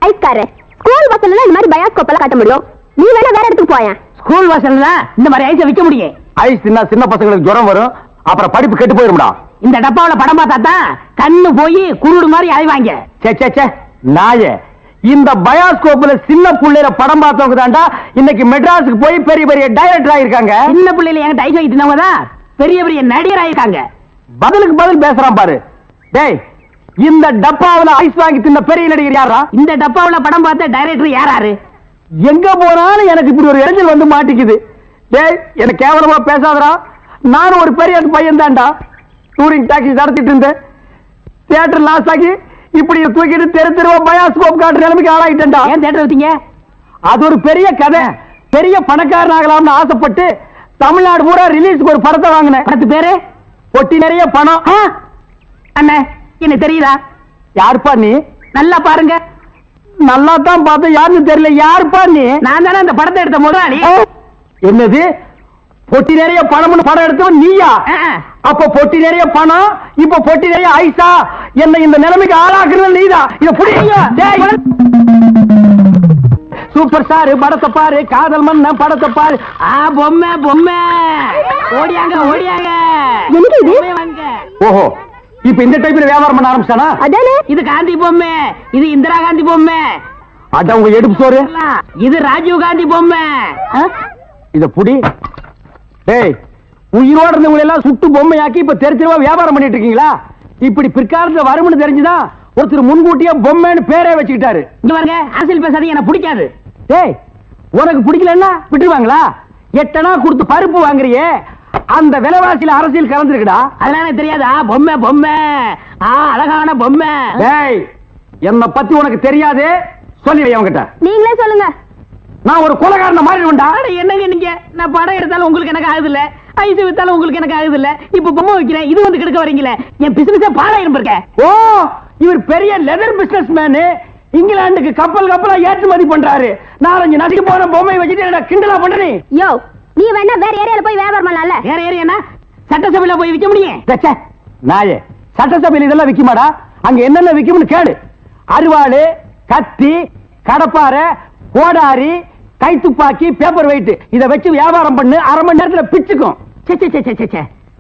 ஐஸ்காரே, ஸ்கூல் பசங்க இந்த மாதிரி பயாஸ்கோப் காட்ட முடியும். நீ வேணா வேற இடத்துக்கு போய. ஸ்கூல் வாசல்ல இந்த மாதிரி ஐஸை விக்க முடியும். ஐஸ் தின்னா சின்ன பசங்களுக்கு ஜுரம் வரும், அப்புறம் படிப்பு கெட்டு போயிரும்டா. இந்த டப்பாவுல படம் பார்த்தா தான் கண்ணு போய் குருடு மாதிரி அலைவாங்க. சே சே சே நாயே, இந்த பயாஸ்கோப்ல சின்ன புள்ளையில படம் பார்த்தவங்க தான்டா இன்னைக்கு மெட்ராஸுக்கு போய் பெரிய பெரிய டைரக்டர் ஆயிருக்காங்க. சின்ன பிள்ளைல என்கிட்ட ஐஸ் வைக்கிறவங்க தான் பெரிய பெரிய நடிகர் ஆயிருக்காங்க. பதிலுக்கு பதில் பேசுறான் பாரு. டேய், இந்த டப்பாவுல ஐஸ் வாங்கி தின்ன பெரிய நடிகர் யாரா? இந்த டப்பாவுல படம் பார்த்த டைரக்டர் யாராரு? எங்க போனாலும் எனக்கு இப்படி ஒரு இடைஞ்சல் வந்து மாட்டிக்குது. டேய், எனக்கு கேவலமா பேசாதடா. நானும் ஒரு பெரிய பையன் தான்டா. டூரிங் டாக்ஸி நடத்திட்டு இருந்தேன். தியேட்டர் லாஸ் ஆகி இப்படி தூக்கிட்டு தெரு தெருவா பயாஸ்கோப் காட்டுற நிலைமைக்கு ஆளாயிட்டேன்டா. ஏன் தியேட்டர் வச்சீங்க? அது ஒரு பெரிய கதை. பெரிய பணக்காரன் ஆகலாம்னு ஆசைப்பட்டு தமிழ்நாடு பூரா ரிலீஸ்க்கு ஒரு படத்தை வாங்கினேன். படத்து பேரு பொட்டி நிறைய பணம். அண்ணே, என்ன தெரியுதா? யாருப்பா நீ? நல்லா பாருங்க. நல்லா தான் பார்த்தேன், யாருன்னு தெரியல. யாருப்பா நீ? நான் தானே அந்த படத்தை எடுத்த முதலாளி. என்னது, பொட்டி நிறைய பணம்னு படம் எடுத்தவன் நீயா? அப்ப பொட்டி நிறைய பணம், இப்ப பொட்டி நிறைய ஐசா. என்ன இந்த நிலைமைக்கு ஆளாக்குறது நீதான். இத புடிங்க. சூப்பர் ஸ்டார் படத்தை பாரு, காதல் மன்ன படத்தை பாரு. பொம்மை பொம்மை ஓடியாங்க ஓடியாங்க. ஓஹோ, இப்ப இந்த டைப்ல வியாபாரம் பண்ண ஆரம்பிச்சானா? அதானே, இது காந்தி பொம்மை, இது இந்திரா காந்தி பொம்மை. அட உங்க எடுப்பு சோறு. இது ராஜீவ் காந்தி பொம்மை. இத புடி. டேய், உயிரோட இருந்தவங்க எல்லாம் சுட்டு பொம்மையாக்கி இப்ப தெரு தெருவா வியாபாரம் பண்ணிட்டு இருக்கீங்களா? இப்படி பிற்காலத்துல வரும்னு தெரிஞ்சுதான் ஒருத்தர் முன்கூட்டியே பொம்மைன்னு பேரே வச்சுக்கிட்டாரு. இங்க பாருங்க, அரசியல் பேசாதீங்க, எனக்கு பிடிக்காது. டேய், உனக்கு பிடிக்கலன்னா விட்டுருவாங்களா? எட்டனா கொடுத்து பருப்பு வாங்குறியே, அந்த விலைவாசியில அரசியல் கலந்துருக்குடா. அதெல்லாம் எனக்கு தெரியாதா? பொம்மை பொம்மை, அழகான பொம்மை. டேய், என்ன பத்தி உனக்கு தெரியாது, சொல்லி அவங்கிட்ட. நீங்களே சொல்லுங்க. நான் ஒரு கொலைகாரனை மாறிடுவேன்டா. என்னங்க நீங்க? நான் படம் எடுத்தாலும் உங்களுக்கு எனக்கு ஆகுது இல்ல, ஐஸ் வித்தாலும் உங்களுக்கு எனக்கு ஆகுது இல்ல, இப்ப பொம்மை வைக்கிறேன், இது வந்து கெடுக்க வரீங்களே. என் பிசினஸே பாழாயிரம் இருக்க. ஓ, இவர் பெரிய லெதர் பிசினஸ் மேனு. இங்கிலாந்துக்கு கப்பல் கப்பலா ஏற்றுமதி பண்றாரு. 4-5 நசுக்கு போன பொம்மை வச்சுட்டு என்ன கிண்டலா பண்றீ? யோ, நீ வேணா வேற ஏரியால போய் வியாபாரம் பண்ணலாம்ல. வேற ஏரியானா சட்டசபையில போய் விற்க முடியும். நாயே, சட்டசபையில் இதெல்லாம் விக்குமாடா? அங்க என்னென்ன விக்கும்னு கேளு. அருவாளு, கத்தி, கடப்பாரை, கோடாரி, கைத்துப்பாக்கி, பேப்பர் வெயிட். இத வச்சு வியாபாரம் பண்ணு, அரை மணி நேரத்துல பிச்சுக்கும்.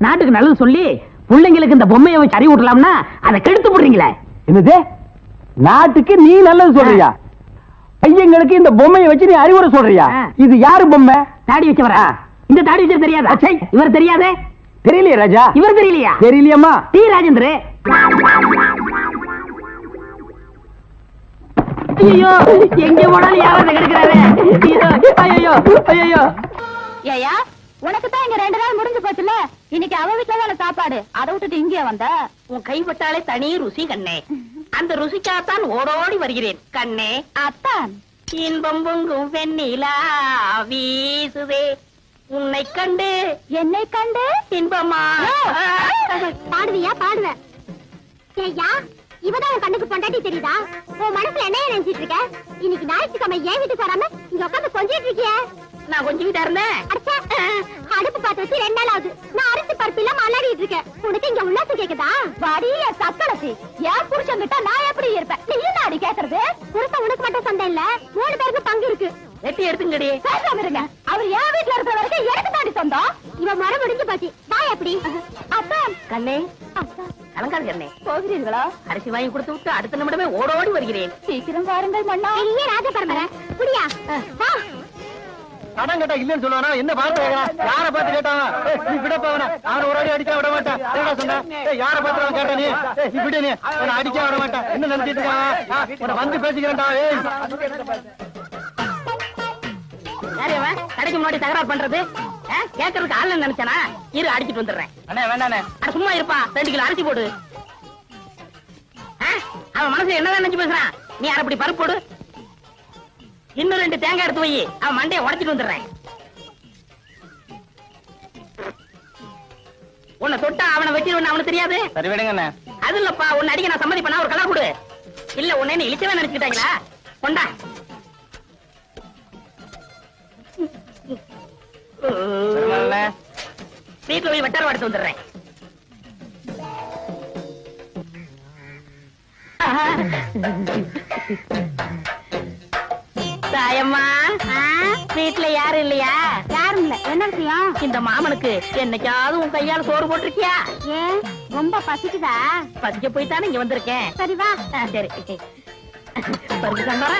நாட்டுக்கு நல்லது சொல்லி பிள்ளைங்களுக்கு இந்த பொம்மையை வச்சு அறிவு விடலாம்னா அதை கெடுத்து போடுறீங்களே. என்னது, நாட்டுக்கு நீ நல்லது சொல்றியா? பையங்களுக்கு இந்த பொம்மையை வச்சு நீ அறிவுரை சொல்றியா? இது யாரு பொம்மை? தாடி வச்சவர. இந்த தாடி வச்சது தெரியாதா? இவர் தெரியாதே? தெரியலையே ராஜா. இவர் தெரியலையா? தெரியலையம்மா. டி ராஜேந்திர. ஐயோ, எங்க போனாலும் யாராவது கிடைக்கிறாரு. ஐயோ ஐயோ. ஏயா, உனக்கு தான் இங்க 2 நாள் முடிஞ்சு போச்சுல. இன்னைக்கு அவ வீட்டுல தான சாப்பாடு, அதை விட்டுட்டு இங்கே வந்த. உன் கைப்பட்டாலே தனி ருசி கண்ணே. அந்த ருசிக்காகத்தான் ஓடோடி வருகிறேன் கண்ணே. அத்தான், இன்பம் பொங்கும் வெண்ணிலா வீசுதே, உன்னை கண்டு என்னை கண்டு இன்பமா. பாடுவியா? பாடுவேன். ஏய்யா, இவதான் உன் கண்ணுக்கு பொண்டாட்டி தெரியுதா? உன் மனசுல என்னைய நினைச்சிட்டு இருக்க? இன்னைக்கு ஞாயிற்றுக்கிழமை ஏன் வீட்டுக்கு வராம இங்க உட்காந்து கொஞ்சிட்டு இருக்கிய? நான் கொஞ்சம் வீட்டா இருந்தேன். அடுப்பு பார்த்து வச்சு 2 நாள் ஆகுது. நான் அரிசி பருப்பில மல்லாடிட்டு இருக்கேன். உனக்கு இங்க உள்ளாசு கேக்குதா? வடிய சக்கலசி. என் புருஷன் கிட்ட நான் எப்படி இருப்பேன்? நீ என்ன அடி கேக்குறது? புருஷன் உனக்கு மட்டும் சொந்தம் இல்ல, 3 பேருக்கு பங்கு இருக்கு. வெட்டி எடுத்துங்கடி. பேசாம இருங்க. அவர் என் வீட்டுல இருக்கிற வரைக்கும் எனக்கு தாடி சொந்தம். இவன் மரம் முடிஞ்சு போச்சு. நான் எப்படி? அப்பா கண்ணே, அப்பா கலங்காது கண்ணே. போகிறீர்களா? அரிசி வாங்கி கொடுத்து விட்டு அடுத்த நிமிடமே ஓடோடி வருகிறேன். சீக்கிரம் வாருங்கள் மன்னா. பெரிய ராஜ பரம்பரை. புரியா? வா. கடன் கேட்டா இல்லன்னு சொல்லுவானா? என்ன பார்த்து கேட்கறான்? யார பார்த்து கேட்டான்? நீ விடப்பா அவனை. அவனை ஒரு அடி அடிச்சா விட மாட்டான். என்ன சொன்ன? யார பார்த்து கேட்ட நீ? நீ விடு, நீ அவனை அடிச்சா விட மாட்டான். என்ன நினைச்சிட்டு இருக்கான்? உன்னை வந்து பேசிக்கிறேன்டா. யாரு அவன்? கடைக்கு முன்னாடி தகராறு பண்றது? கேட்கறதுக்கு ஆள் நினைச்சானா இரு அடிச்சிட்டு வந்துடுறேன். அண்ணே வேண்டாண்ணே. அட சும்மா இருப்பா, 2 கிலோ அரிசி போடு. அவன் மனசு என்னதான் நினைச்சு பேசுறான், நீ அரைப்படி பருப்பு போடு. இன்னும் 2 தேங்காய் எடுத்து வை, அவன் மண்டையை உடைச்சிட்டு வந்துடுறேன். உன்னை தொட்டா அவனை வெட்டிடுவேன் அவனுக்கு தெரியாது. சரி விடுங்க. அது இல்லப்பா, உன்னை அடிக்க நான் சம்மதி பண்ணா ஒரு கலா கொடு. இல்ல உன்னை என்ன இழிச்சவே நினைச்சுக்கிட்டாங்களா? கொண்டா. வீட்டுல போய் வெட்டார வாடுத்து வந்துடுறேன். தாயம்மா, வீட்டுல யாரும் இல்லையா? யாரும் இல்ல. என்ன விஷயம்? இந்த மாமனுக்கு என்னைக்காவது உன் கையால சோறு போட்டிருக்கியா? ஏன் ரொம்ப பசிக்குதா? பசிக்க போய் தானே இங்க வந்திருக்கேன். சரி வா. சரி பருப்பு சாம்பாரா?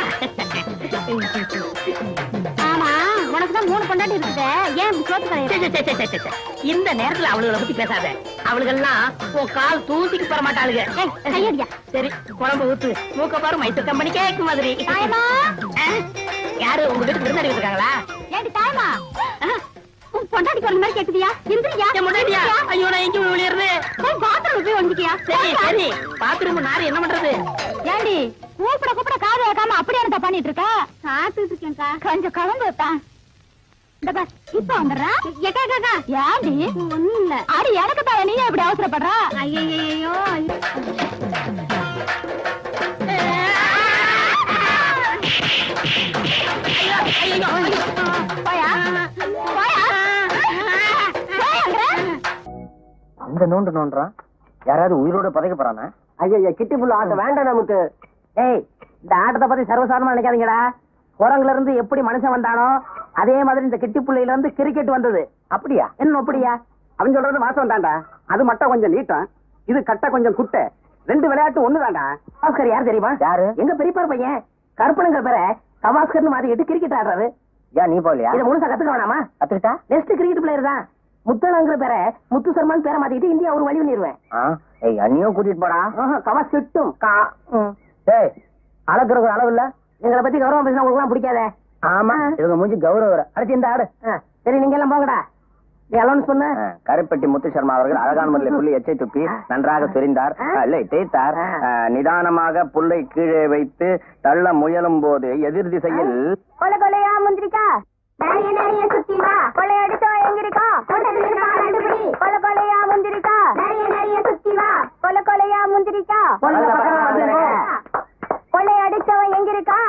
ஆமா, உனக்குதான் 3 பொண்டாட்டி இருக்குது, ஏன் சோத்து? இந்த நேரத்துல அவளுகளை பத்தி பேசாத. அவளுகெல்லாம் உன் கால் தூசிக்கு போற மாட்டாளுங்க. கையடியா. சரி குழம்பு ஊத்து. மூக்க பாரு மைசூர் கம்பெனி கேக்கு மாதிரி. யாரு உங்க வீட்டுக்கு விருந்தாடி இருக்காங்களா? ஏடி தாயமா, உன் பொண்டாட்டி குரல் மாதிரி கேக்குதியா? இந்திரியா முன்னாடியா? ஐயோ நான் எங்க விளையாடுறது? பாத்ரூம் போய் வந்துக்கியா? சரி சரி, பாத்ரூம் நாரு என்ன பண்றது? ஏண்டி கூப்பிட காது வைக்காம அப்படியே என்ன பண்ணிட்டு இருக்க? சாப்பிட்டு இருக்கேன்க்கா, கொஞ்சம் கலந்து வைப்பா. இந்த பார் இப்ப வந்துடுறா. ஏண்டி ஒண்ணும் இல்ல. அடி எனக்கு தாய, நீ எப்படி அவசரப்படுற? ஐயோ இந்த நோண்டு நோண்டுறான். யாராவது உயிரோட பதைக்க போறானா? ஐயா கிட்டி புள்ள ஆட்டம் வேண்டாம் நமக்கு. ஏய், இந்த ஆட்டத்தை பத்தி சர்வசாதாரணமா நினைக்காதீங்கடா. குரங்குல இருந்து எப்படி மனுஷன் வந்தானோ அதே மாதிரி இந்த கிட்டி புள்ளையில இருந்து கிரிக்கெட் வந்தது. அப்படியா? என்ன அப்படியா? அவன் சொல்றது வாசம் தான்டா. அது மட்டும் கொஞ்சம் நீட்டம், இது கட்ட கொஞ்சம் குட்டை. 2 விளையாட்டு ஒண்ணுதான்டா. கவாஸ்கர் யார் தெரியுமா? யாரு? எங்க பெரியப்பார் பையன் கருப்பனுங்கிற பேரை கவாஸ்கர்னு மாத்திக்கிட்டு கிரிக்கெட் ஆடுறாரு. ஏன் நீ போலியா? இதை முழுசா கத்துக்க வேணாமா? கத்துக்கிட்டா நெக்ஸ்ட் கிரிக்கெட் பிளேயர் தான். முத்தனங்கிற பேரை முத்து சர்மான் பேரை மாத்திக்கிட்டு இந்தியா ஒரு வழி பண்ணிடுவேன். அண்ணியும் கூட்டிட்டு போடா. கவாஸ் கிட்டும். அளக்குறது அளவு இல்ல. எங்களை பத்தி கௌரவம் பேசினா உங்களுக்கு பிடிக்காத. ஆமா, இவங்க மூஞ்சி கௌரவம். அடுத்து இந்த ஆடு. சரி நீங்க எல்லாம் போங்கடா. நீ அலௌன்ஸ் பண்ண. கருப்பட்டி முத்து சர்மா அவர்கள் அழகான முறையில் புள்ளி எச்சை துப்பி நன்றாக சொரிந்தார், இல்லை தேய்த்தார். நிதானமாக புல்லை கீழே வைத்து தள்ள முயலும் போது எதிர் திசையில் கொலை கொலையா முந்திரிக்கா, நிறைய நிறைய சுத்தி வா, கொலை அடிச்சோ எங்கிருக்கா, கொலை கொலையா முந்திரிக்கா, நிறைய நிறைய சுத்தி வா, கொலை கொலையா முந்திரிக்கா, கொலை அடிச்சவன் எங்கிருக்கா?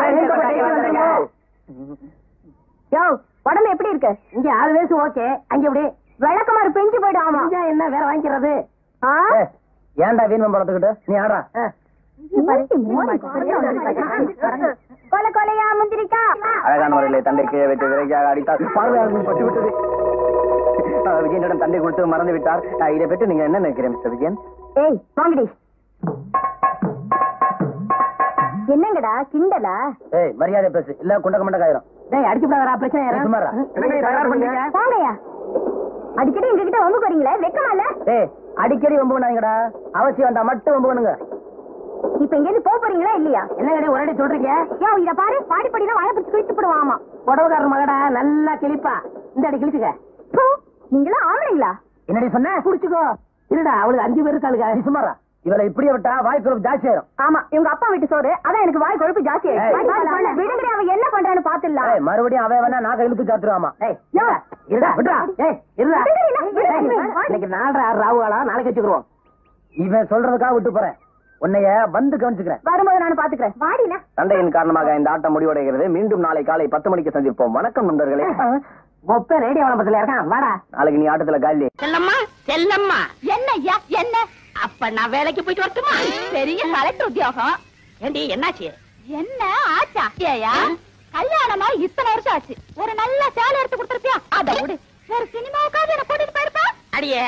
யோ, உடம்பு எப்படி இருக்கு? இங்க 6 வயசு ஓகே, அங்க எப்படி விளக்கமாறு பெஞ்சு போயிடும். ஆமா, என்ன வேற வாங்கிக்கிறது? ஏன்டா வீண் பழத்துக்கிட்டு நீ ஆடுறா? கொலை கொலையா முந்திரிக்கா. அழகான முறையிலே தந்தை கீழே வைத்து விரைக்காக அடித்தார். பார்வையாளர்கள் பட்டுவிட்டது. விஜயனிடம் தந்தை கொடுத்து மறந்து விட்டார். இதை பற்றி நீங்க என்ன நினைக்கிறேன் மிஸ்டர் விஜயன்? ஏய் வாங்கடி. என்னங்கடா கிண்டலா? ஏய் மரியாதை பேசு, இல்ல குண்டக்க மண்ட காயிரும். டேய் அடிச்சுடாதடா, பிரச்சனை ஏறும். வாங்கயா, அடிக்கடி எங்க கிட்ட வம்புக்கு வரீங்களே, வெக்கமா இல்ல? டேய் அடிக்கடி வம்பு பண்ணாங்கடா, அவசியம் வந்தா மட்டும் வம்பு பண்ணுங்க. இப்ப இங்க இருந்து போறீங்களா இல்லையா? என்ன கடை ஒரே சொல்றீங்க? யோ இத பாரு, பாடிப்படினா வாய பிடிச்சு கிழிச்சு போடுவாமா. புடவக்காரர் மகடா, நல்லா கிழிப்பா. இந்த அடி கிழிச்சுக்க. நீங்களா ஆம்பளைங்களா? என்னடி சொன்ன? புடிச்சுக்கோ. இல்லடா, அவளுக்கு 5 பேர் இருக்காளுங்க. சும்மாரா, இவளை இப்படியே விட்டா வாய் கொழுப்பு ஜாஸ்தி ஆயிரும். ஆமா, இவங்க அப்பா வீட்டு சோறு, அதான் எனக்கு வாய் கொழுப்பு ஜாஸ்தி ஆயிரும். விடுங்கடி, அவன் என்ன பண்றான்னு பாத்துடலாம். மறுபடியும் அவன் வேணா நாக்க இழுத்து சாத்துருவாமா. இருடா விடுறா. இருடா, இன்னைக்கு 4:30 ராவுகாலா, நாளைக்கு வச்சுக்கிறோம். இவன் சொல்றதுக்காக விட்டு போறேன். உன்னைய வந்து கவனிச்சுக்கிறேன். வரும்போது நான் பாத்துக்கிறேன். வாடினா. சண்டையின் காரணமாக இந்த ஆட்டம் முடிவடைகிறது. மீண்டும் நாளை காலை 10 மணிக்கு சந்திப்போம். வணக்கம் நண்பர்களே. மொத்த ரேடியோ வளம்பத்துல இருக்கான். வாடா, நாளைக்கு நீ ஆட்டத்துல காலி. செல்லம்மா செல்லம்மா. என்ன ஐயா என்ன? அப்ப நான் வேலைக்கு போயிட்டு வரட்டுமா? பெரிய கலெக்டர் உத்தியோகம். ஏண்டி என்னாச்சு? என்ன ஆச்சா? ஏயா கல்யாணமா இத்தனை வருஷம் ஆச்சு, ஒரு நல்ல சேலை எடுத்து கொடுத்துருப்பியா? அத விடு, ஒரு சினிமாவுக்காவது என்ன கூட்டிட்டு போயிருப்பா. அடியே,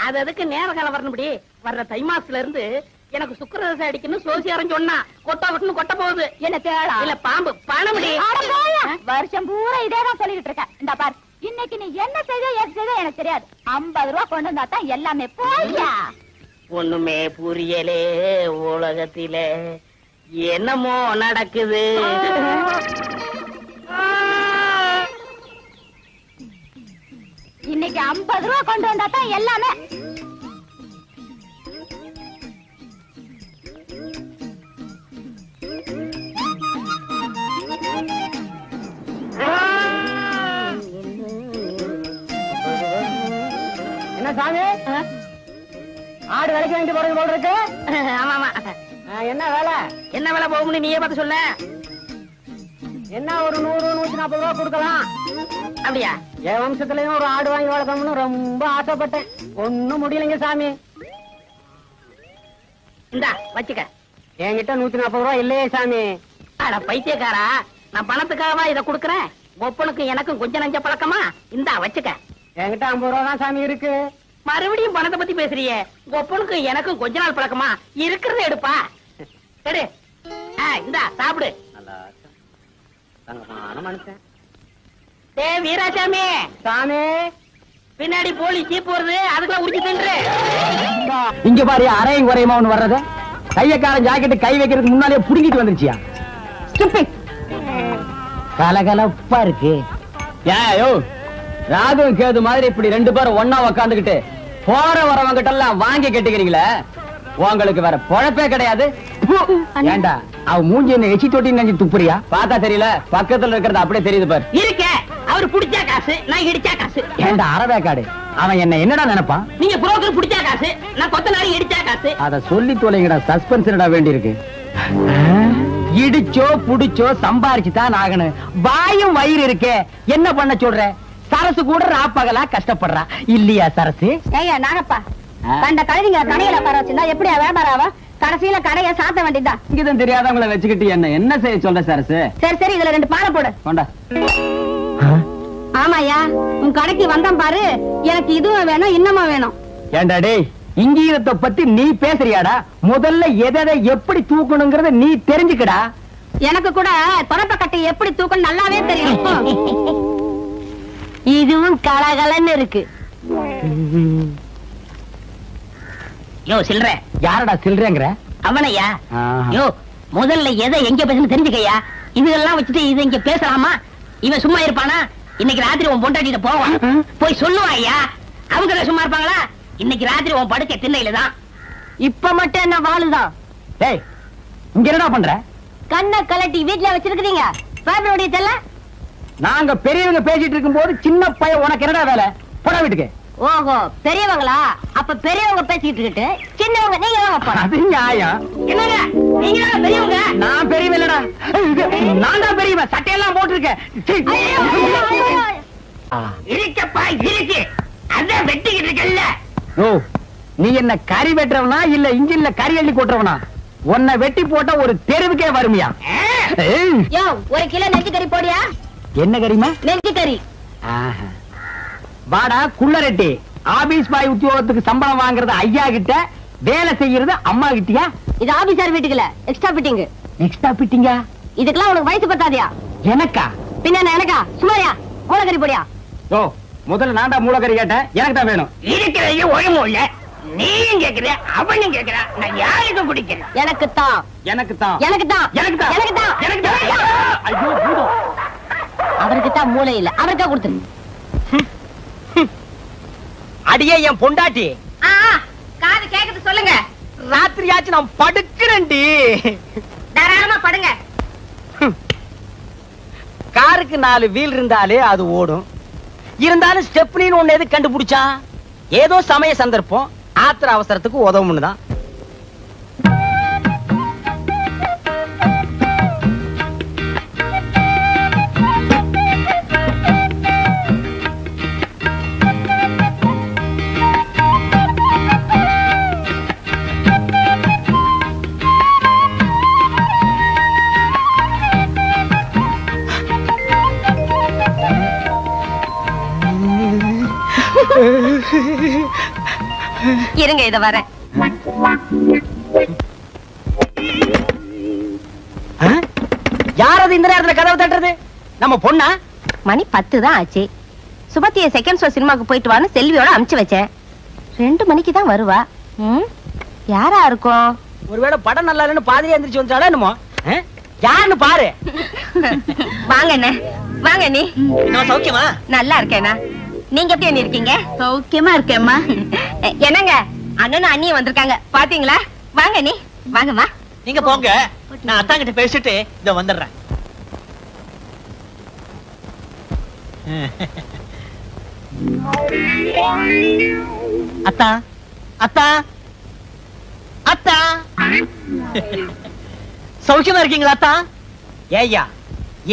அது அதுக்கு நேர காலம் வரணும்படி. வர்ற தை மாசத்துல இருந்து எனக்கு சுக்கரதசை அடிக்கணும் சோசியாரம் சொன்னா, கொட்டா விட்டுன்னு கொட்ட போகுது. என்ன தேடா? இல்ல பாம்பு பணமுடி. வருஷம் பூரா இதேதான் சொல்லிட்டு இருக்க. இந்த பார், இன்னைக்கு நீ என்ன செய்த ஏது செய்த எனக்கு தெரியாது. 50 ரூபா கொண்டு வந்தா தான் எல்லாமே. போய்யா. ஒண்ணுமே புரியலே உலகத்திலே, என்னமோ நடக்குது. இன்னைக்கு 50 ரூபா கொண்டு வந்தா தான் எல்லாமே. என்ன சாமி, ஆடு விலைக்கு வாங்கிட்டு போறது போல இருக்கு. ஆமா ஆமா. என்ன வேலை? என்ன வேலை போகும்னு நீயே பார்த்து சொல்ல. என்ன ஒரு 100 140 ரூபா கொடுக்கலாம். அப்படியா? என் வம்சத்துலயும் ஒரு ஆடு வாங்கி வளர்க்கணும்னு ரொம்ப ஆசைப்பட்டேன். ஒண்ணும் முடியலைங்க சாமி. இந்தா வச்சுக்க. என்கிட்ட 140 ரூபா இல்லையே சாமி. அட பைத்தியக்காரா, நான் பணத்துக்காகவா இதை கொடுக்கறேன்? ஒப்பனுக்கு எனக்கும் கொஞ்சம் நஞ்ச பழக்கமா? இந்தா வச்சுக்க. என்கிட்ட 50 ரூபா தான் சாமி இருக்கு. மறுபடியும் பணத்தை பத்தி பேசுறியே. ஒப்பனுக்கு எனக்கும் கொஞ்ச நாள் பழக்கமா? இருக்கிறத எடுப்பா. எடு. இந்தா சாப்பிடு. மனுஷன் டே வீராசாமி சாமி, பின்னாடி போலீஸ் ஜீப் வருது, அதுக்குள்ள உரிச்சு தின்று. இங்க பாரு, அரையும் குறையுமா ஒண்ணு வர்றது. கையக்காரன் ஜாக்கெட்டு கை வைக்கிறதுக்கு முன்னாலே புடுங்கிட்டு வந்துருச்சியா? கலகலப்பா இருக்கு. ஏயோ, ராகு கேது மாதிரி இப்படி 2 பேரும் ஒன்னா உக்காந்துக்கிட்டு போற வரவங்கிட்ட எல்லாம் வாங்கி கட்டிக்கிறீங்களே, உங்களுக்கு வேற பொழப்பே கிடையாது. ஏண்டா அவ மூஞ்சி என்ன எச்சி தொட்டி நினைச்சு துப்புறியா? பார்த்தா தெரியல, பக்கத்துல இருக்கிறது அப்படியே தெரியுது பாரு. இருக்க அவரு புடிச்சா காசு, நான் இடிச்சா காசு. ஏண்டா அரவேக்காடு, அவன் என்ன என்னடா நினைப்பான்? நீங்க புரோக்கர் புடிச்சா காசு, நான் கொத்தனாரி இடிச்சா காசு. அத சொல்லி தொலைங்கடா, சஸ்பென்ஸ் வேண்டி இருக்கு. இடிச்சோ புடிச்சோ சம்பாரிச்சு தான் ஆகணும். வாயும் வயிறு இருக்கே, என்ன பண்ண சொல்ற? சரசு கூட ராப்பகலா கஷ்டப்படுறா இல்லையா சரசு? ஏய்யா நாகப்பா, கண்ட கழுதிங்க கடையில உட்கார வச்சிருந்தா எப்படியா வியாபாரம் ஆகும்? கடைசியில கடையை சாத்த வேண்டியதுதான். இங்கதான் தெரியாதவங்களை வச்சுக்கிட்டு என்ன செய்ய சொல்ற சரசு? சரி சரி, இதுல 2 பானை போடு. கொண்டா. ஆமாயா, உன் கடைக்கு வந்தேன் பாரு, எனக்கு இதுவும் வேணும் இன்னமும் வேணும். ஏண்டா டேய், இங்கீரத்தை பத்தி நீ பேசுறியாடா? முதல்ல எதை எப்படி தூக்கணுங்கிறத நீ தெரிஞ்சுக்கடா. எனக்கு கூட தொடப்ப கட்டை எப்படி தூக்கணும் நல்லாவே தெரியும். இதுவும் கலகலன்னு இருக்கு. யோ சில்ற. யாரடா சில்றேங்கிற? அவனையா? யோ முதல்ல எதை எங்க பேசணும் தெரிஞ்சுக்கையா. இதெல்லாம் வச்சுட்டு இது இங்க பேசலாமா? இவன் சும்மா இருப்பானா? இன்னைக்கு ராத்திரி உன் பொண்டாட்டிட்ட போவான், போய் சொல்லுவாயா. அவங்க சும்மா இருப்பாங்களா? இன்னைக்கு ராத்திரி உன் படுக்க திண்ணையில தான். இப்ப மட்டும் என்ன வாழுதான்? டேய், இங்க என்னடா பண்ற? கண்ணை கலட்டி வீட்டுல வச்சிருக்கீங்க. பேப்பருடைய தெல்ல. நாங்க பெரியவங்க பேசிட்டு இருக்கும் போது சின்ன பையன் உனக்கு என்னடா வேலை? போடா வீட்டுக்கு. ஓஹோ, பெரியவங்களா? அப்ப பெரியவங்க பேசிட்டு இருக்கு, சின்னவங்க நீங்க தான் போறோம். அது நியாயம். என்னங்க நீங்க தான் பெரியவங்க? நான் பெரியவன் இல்லடா, நான் தான் பெரியவன். சட்டையெல்லாம் போட்டிருக்கேன். இருக்கப்பா இருக்கு, அதான் வெட்டிக்கிட்டு இருக்கல்ல. ஓ, நீ என்ன கறி வெட்டுறவனா இல்ல இன்ஜின்ல கறி அள்ளி கொட்டுறவனா? உன்னை வெட்டி போட்டா ஒரு தெருவுக்கே வருமியா? யோ, 1 கிலோ நெஞ்சு கறி போடியா? என்ன கறிமா? நெஞ்சு கறி. வாடா குள்ளரெட்டி, ஆபீஸ் பாய் உத்தியோகத்துக்கு சம்பளம் வாங்குறது ஐயா கிட்ட, வேலை செய்யறது அம்மா கிட்டியா? இது ஆபீசர் வீட்டுக்குல எக்ஸ்ட்ரா ஃபிட்டிங். எக்ஸ்ட்ரா ஃபிட்டிங்கா? இதுக்கெல்லாம் உனக்கு வயசு பத்தாதியா? எனக்கா? பின்ன எனக்கா? சுமாரியா? மூலக்கறி போடியா? ஓ, முதல்ல நான் தான் மூலக்கறி கேட்டேன், எனக்கு தான் வேணும். இருக்கிறது ஒழுங்கு இல்ல. நீயும் கேக்குற, அவனும் கேக்குற, நான் யாருக்கும் குடிக்கிறேன். எனக்கு தான். எனக்கு தான். எனக்கு தான். எனக்கு தான். எனக்கு தான். எனக்கு தான். ஐயோ பூதம். அவருக்கு தான் மூளை இல்ல, அவருக்கா கொடுத்துரு. அடியே என் பொண்டாட்டி, காது கேக்குது சொல்லுங்க. ராத்திரியாச்சு நான் படுக்கிறேன்டி. தாராளமா படுங்க. காருக்கு 4 வீல் இருந்தாலே அது ஓடும். இருந்தாலும் ஸ்டெப்னின்னு ஒண்ணு எது கண்டுபிடிச்சா? ஏதோ சமய சந்தர்ப்பம், ஆத்திர அவசரத்துக்கு உதவும்னு தான். இருங்க, இத வரேன். யார் அது இந்த நேரத்துல கதவை தட்டுறது? நம்ம பொண்ணா? மணி 10 தான் ஆச்சு. சுபத்திய செகண்ட் ஷோ சினிமாக்கு போயிட்டு வான்னு செல்வியோட அனுப்பிச்சு வச்சேன். 2 மணிக்கு தான் வருவா. யாரா இருக்கும்? ஒருவேளை படம் நல்லா இல்லைன்னு பாதிரியா எந்திரிச்சு வந்துட்டாளா என்னமோ? யாருன்னு பாரு. வாங்க அண்ணே, வாங்க நீ. நான் சௌக்கியமா? நல்லா இருக்கேனா? நீங்க எப்படி அண்ணி இருக்கீங்க? சௌக்கியமா இருக்கேம்மா. என்னங்க அண்ணனும் அண்ணியும் வந்திருக்காங்க பாத்தீங்களா? வாங்க நீ வாங்கம்மா. நீங்க போங்க, நான் அத்தா கிட்ட பேசிட்டு இத வந்துடுறேன். அத்தா அத்தா அத்தா, சௌக்கியமா இருக்கீங்களா அத்தா? ஏய்யா,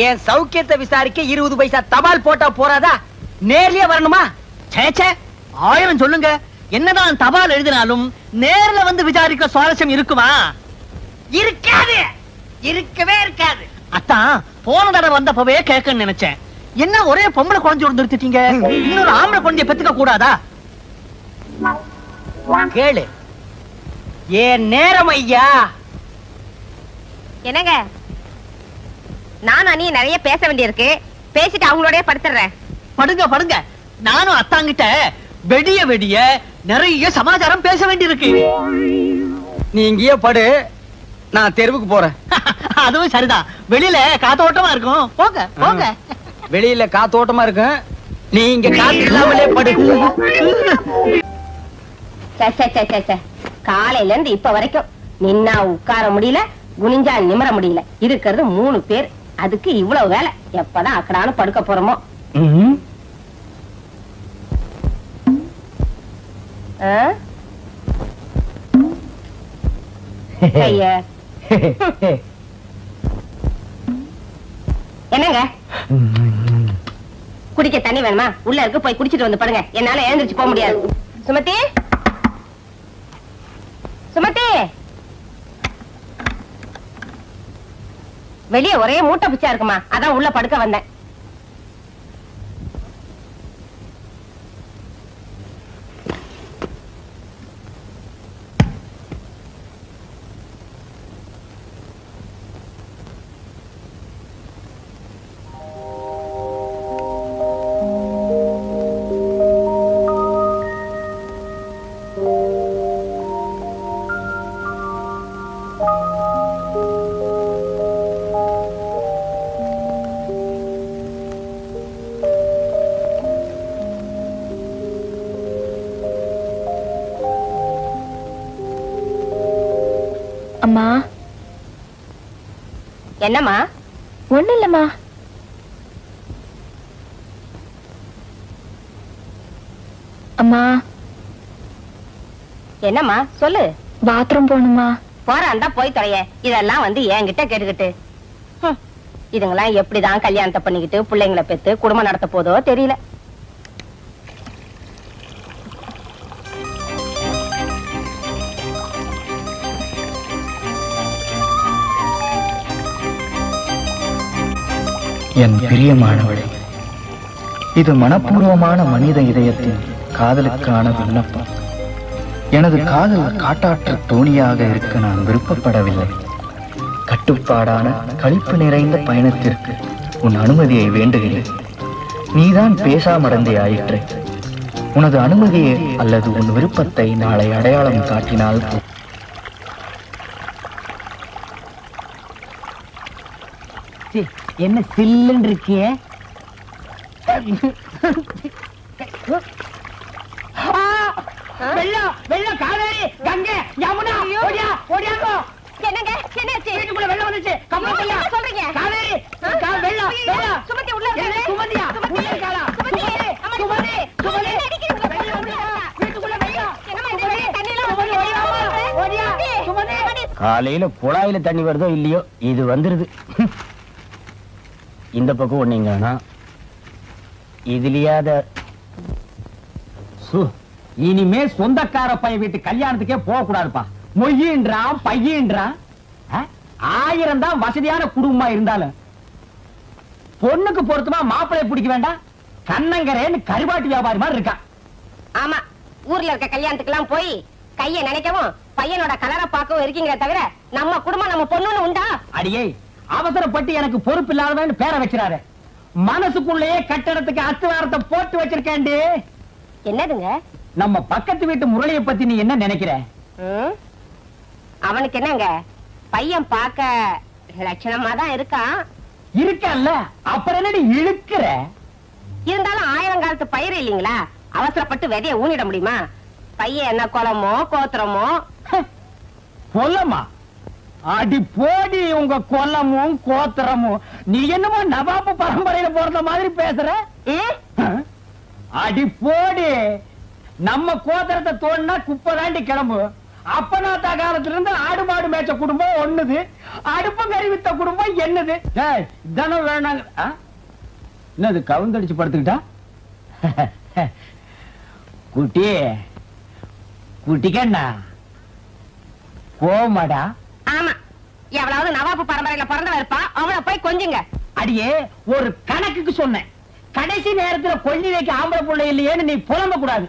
என் சௌக்கியத்தை விசாரிக்க 20 பைசா தபால் போட்டா போறாதா? நேர்லயே வரணுமா? சேச்சே, 1000 சொல்லுங்க. என்னதான் தபால் எழுதினாலும் நேர்ல வந்து விசாரிக்க சுவாரஸ்யம் இருக்குமா? இருக்காது, இருக்கவே இருக்காது. அத்தான் போன தடவை வந்தப்பவே கேட்கன்னு நினைச்சேன். என்ன ஒரே பொம்பளை குழந்தை நிறுத்திட்டீங்க? இன்னொரு ஆம்பளை குழந்தைய பெத்துக்க கூடாதா? கேளு, ஏன் நேரம் ஐயா. என்னங்க நானும் அண்ணி நிறைய பேச வேண்டியிருக்கு, பேசிட்டு அவங்களோடய படுத்துறேன். படுங்க படுங்க, நானும் அத்தாங்கிட்ட வெடிய வெடிய நிறைய சமாச்சாரம் பேச வேண்டியிருக்கு. நீ இங்கேயே படு, நான் தெருவுக்கு போறேன். அதுவும் சரிதான், வெளியில காத்தோட்டமா இருக்கும். போங்க போங்க. வெளியில காத்தோட்டமா இருக்கும், நீ இங்க காத்து இல்லாமலே படு. காலையில இருந்து இப்ப வரைக்கும் நின்னா உட்கார முடியல, குனிஞ்சா நிமிர முடியல. இருக்கிறது 3 பேர், அதுக்கு இவ்வளவு வேலை. எப்பதான் அக்கடானு படுக்க போறோமோ. என்னங்க குடிக்க தண்ணி வேணுமா? உள்ள இருக்கு, போய் குடிச்சிட்டு வந்து படுங்க. என்னால எழுந்திருச்சு போக முடியாது. சுமதி, சுமதி, வெளியே ஒரே மூட்டை பிச்சா இருக்குமா, அதான் உள்ள படுக்க வந்தேன். அம்மா. என்னம்மா? ஒண்ணு இல்லம்மா. அம்மா. என்னம்மா சொல்லு. பாத்ரூம் போகணுமா? போறான்டா போய் தொலைய. இதெல்லாம் வந்து என்கிட்ட கேட்டுக்கிட்டு இதுங்கெல்லாம் எப்படிதான் கல்யாணத்தை பண்ணிக்கிட்டு பிள்ளைங்களை பெத்து குடும்பம் நடத்த போதோ தெரியல. என் பிரியமானவளே, இது மனப்பூர்வமான மனித இதயத்தின் காதலுக்கான விண்ணப்பம். எனது காதல் காட்டாற்று தோணியாக இருக்க நான் விருப்பப்படவில்லை. கட்டுப்பாடான களிப்பு நிறைந்த பயணத்திற்கு உன் அனுமதியை வேண்டுகிறேன். நீதான் பேசாமடந்தே ஆயிற்று. உனது அனுமதியை அல்லது உன் விருப்பத்தை நாளை அடையாளம் காட்டினால் என்ன சில்லுன்னு இருக்கியே? வெள்ளம் வெள்ளம், காவேரி, கங்கை, யமுனா, ஓடியா ஓடியாங்கோ. என்னங்க என்னாச்சு? வீட்டுக்குள்ள வெள்ளம் வந்துச்சு. என்ன சொல்றீங்க? காவேரி, வெள்ளம் வெள்ளம். சுமதி உள்ள என்ன சுமதியா? உள்ள இருக்காளா? சுமதி சுமதி சுமதி, வீட்டுக்குள்ள வெள்ளம். ஓடியா சுமதி. காலையில குழாயில தண்ணி வருதோ இல்லையோ, இது வந்துருது. இந்த பக்கம் ஒண்ணீங்கன்னா இதுலயாத இனிமே சொந்தக்கார பையன் வீட்டு கல்யாணத்துக்கே போக கூடாதுப்பா. மொய்யின்றான் பையன்றான். 1000 தான் வசதியான குடும்பமா இருந்தாலும் பொண்ணுக்கு பொருத்தமா மாப்பிள்ளைய பிடிக்க வேண்டாம். கண்ணங்கரேன்னு கருவாட்டு வியாபாரி மாதிரி இருக்கான். ஆமா, ஊர்ல இருக்க கல்யாணத்துக்கு எல்லாம் போய் கைய நினைக்கவும் பையனோட கலரை பார்க்கவும் இருக்கீங்களே தவிர நம்ம குடும்பம் நம்ம பொண்ணுன்னு உண்டா? அடியே, அவசரப்பட்டு எனக்கு பொறுப்பு இல்லாதவன்னு பேரை வச்சிடாரு. மனசுக்குள்ளேயே கட்டடத்துக்கு அஸ்திவாரத்தை போட்டு வச்சிருக்கேன்டி. என்னதுங்க? நம்ம பக்கத்து வீட்டு முரளியை பத்தி நீ என்ன நினைக்கிற? அவனுக்கு என்னங்க, பையன் பார்க்க லட்சணமா தான் இருக்கான். இருக்கல்ல, அப்புறம் என்னடி இழுக்கிற? இருந்தாலும் 1000 காலத்து பயிர் இல்லீங்களா, அவசரப்பட்டு விதைய ஊனிட முடியுமா? பையன் என்ன குளமோ கோத்திரமோ? கொல்லமா? அடி போடி உங்க கொல்லமும் கோத்திரமும். நீ என்னமோ நவாபு பரம்பரையில பிறந்த மாதிரி பேசுற. அடி போடி, நம்ம கோத்திரத்தை தோண்டினா குப்பை தாண்டி கிளம்பு. அப்பனாத்தா காலத்துல இருந்து ஆடு மாடு மேய்ச்ச குடும்பம் ஒண்ணுது, அடுப்பங்கறி வித்த குடும்பம் என்னது? இதெல்லாம் வேணாங்க. என்னது கவுந்தடிச்சு படுத்துக்கிட்டா? குட்டி குட்டிக்கண்ணா போமாடா. ஆமா, எவ்வளவு நவாபு பரம்பரையில பிறந்தவ இருப்பா, அவளை போய் கொஞ்சுங்க. அடியே ஒரு கணக்குக்கு சொன்னேன். கடைசி நேரத்துல கொஞ்சி வைக்க ஆம்பளை புள்ள இல்லையேன்னு நீ புலம்ப கூடாது,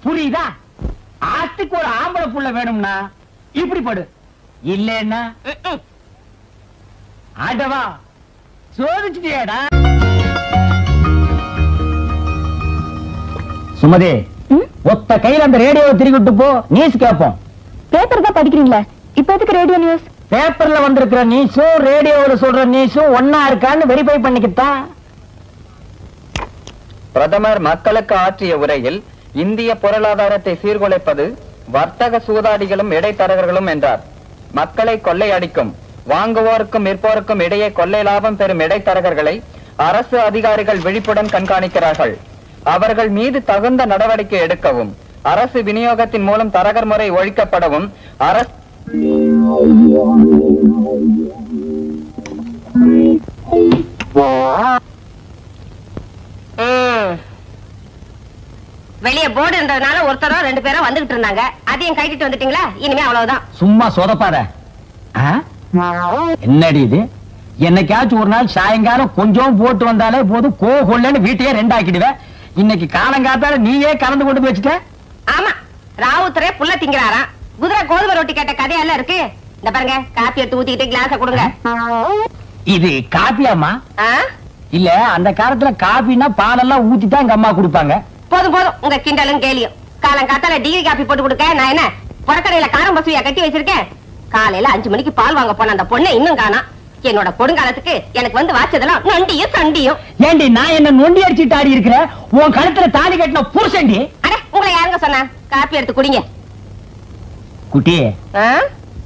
புரியுதா? ஆத்துக்கு ஒரு ஆம்பளை புள்ள வேணும்னா இப்படி படு, இல்லன்னா ஆடவா சோதிச்சுட்டியாடா. சுமதி, ஒத்த கையில அந்த ரேடியோவை திருக்கிட்டு போ, நியூஸ் கேட்போம். பேப்பர் தான் படிக்கிறீங்களா? இப்ப எதுக்கு ரேடியோ நியூஸ்? பேப்பர்ல வந்திருக்கிற நியூஸும் ரேடியோல சொல்ற நியூஸும் ஒன்னா இருக்கான்னு வெரிஃபை பண்ணிக்கிட்டான். பிரதமர் மக்களுக்கு ஆற்றிய உரையில் இந்திய பொருளாதாரத்தை சீர்குலைப்பது வர்த்தக சூதாடிகளும் இடைத்தரகர்களும் என்றார். மக்களை கொள்ளையடிக்கும் வாங்குவோருக்கும் விற்போருக்கும் இடையே கொள்ளை லாபம் பெறும் இடைத்தரகர்களை அரசு அதிகாரிகள் விழிப்புடன் கண்காணிக்கிறார்கள். அவர்கள் மீது தகுந்த நடவடிக்கை எடுக்கவும், அரசு விநியோகத்தின் மூலம் தரகர் முறை ஒழிக்கப்படவும் அரசு வெளியே போர்டு இருந்ததுனால ஒருத்தரோ 2 பேரோ வந்துகிட்டு இருந்தாங்க. அதையும் கைட்டிட்டு வந்துட்டீங்களா? இனிமே அவ்வளவுதான். சும்மா சொதப்பாத. என்னடி இது? என்னைக்காச்சும் ஒரு நாள் சாயங்காலம் கொஞ்சம் போட்டு வந்தாலே போதும், கொள்ளன்னு வீட்டையே 2 ஆக்கிடுவேன். இன்னைக்கு காலங்காத்தால நீயே கலந்து கொண்டு வச்சுட்ட. ஆமா, ராவுத்தரே புள்ள திங்கிறாராம். குதிரை கோதுமை ரொட்டி கேட்ட கதையெல்லாம் இருக்கு. இந்த பாருங்க, காப்பி எடுத்து ஊத்திக்கிட்டு கிளாஸ கொடுங்க. இது காப்பியாமா? இல்ல, அந்த காலத்துல காப்பின்னா பாலெல்லாம் ஊத்திதான் எங்க அம்மா கொடுப்பாங்க. போதும் போதும், உங்க கிண்டலும் கேலியும். காலங்காத்தால டிகிரி காப்பி போட்டு கொடுக்க நான் என்ன புறக்கடையில காரம் பசுவியா கட்டி வச்சிருக்கேன்? காலையில 5 மணிக்கு பால் வாங்க போன அந்த பொண்ணை இன்னும் காணா. என்னோட கொடுங்காலத்துக்கு எனக்கு வந்து வாச்சதெல்லாம் நொண்டியும் சண்டியும். ஏண்டி நான் என்ன நொண்டி அடிச்சுட்டு ஆடி இருக்கிற? உன் கழுத்துல தாலி கட்டின புருஷன்டி. அட, உங்களை யாருங்க சொன்னா? காப்பி எடுத்து குடிங்க. குட்டி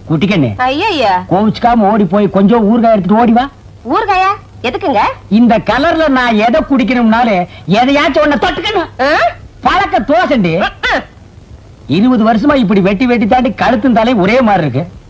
குட்டிக்கண்ணு, ஐயா கோவிச்சுக்காம ஓடி போய் கொஞ்சம் ஊறுகாய் எடுத்துட்டு ஓடி வா. ஊறுகாயா? எதுக்குங்க? இந்த கலர்ல நான் எதை குடிக்கணும்னாலே எதையாச்சும் ஒண்ண தொட்டுக்கணும். பழக்க தோசண்டி. 20 வருஷமா இப்படி வெட்டி வெட்டி தாண்டி கழுத்தும் தலை ஒரே மாதிரி இருக்கு.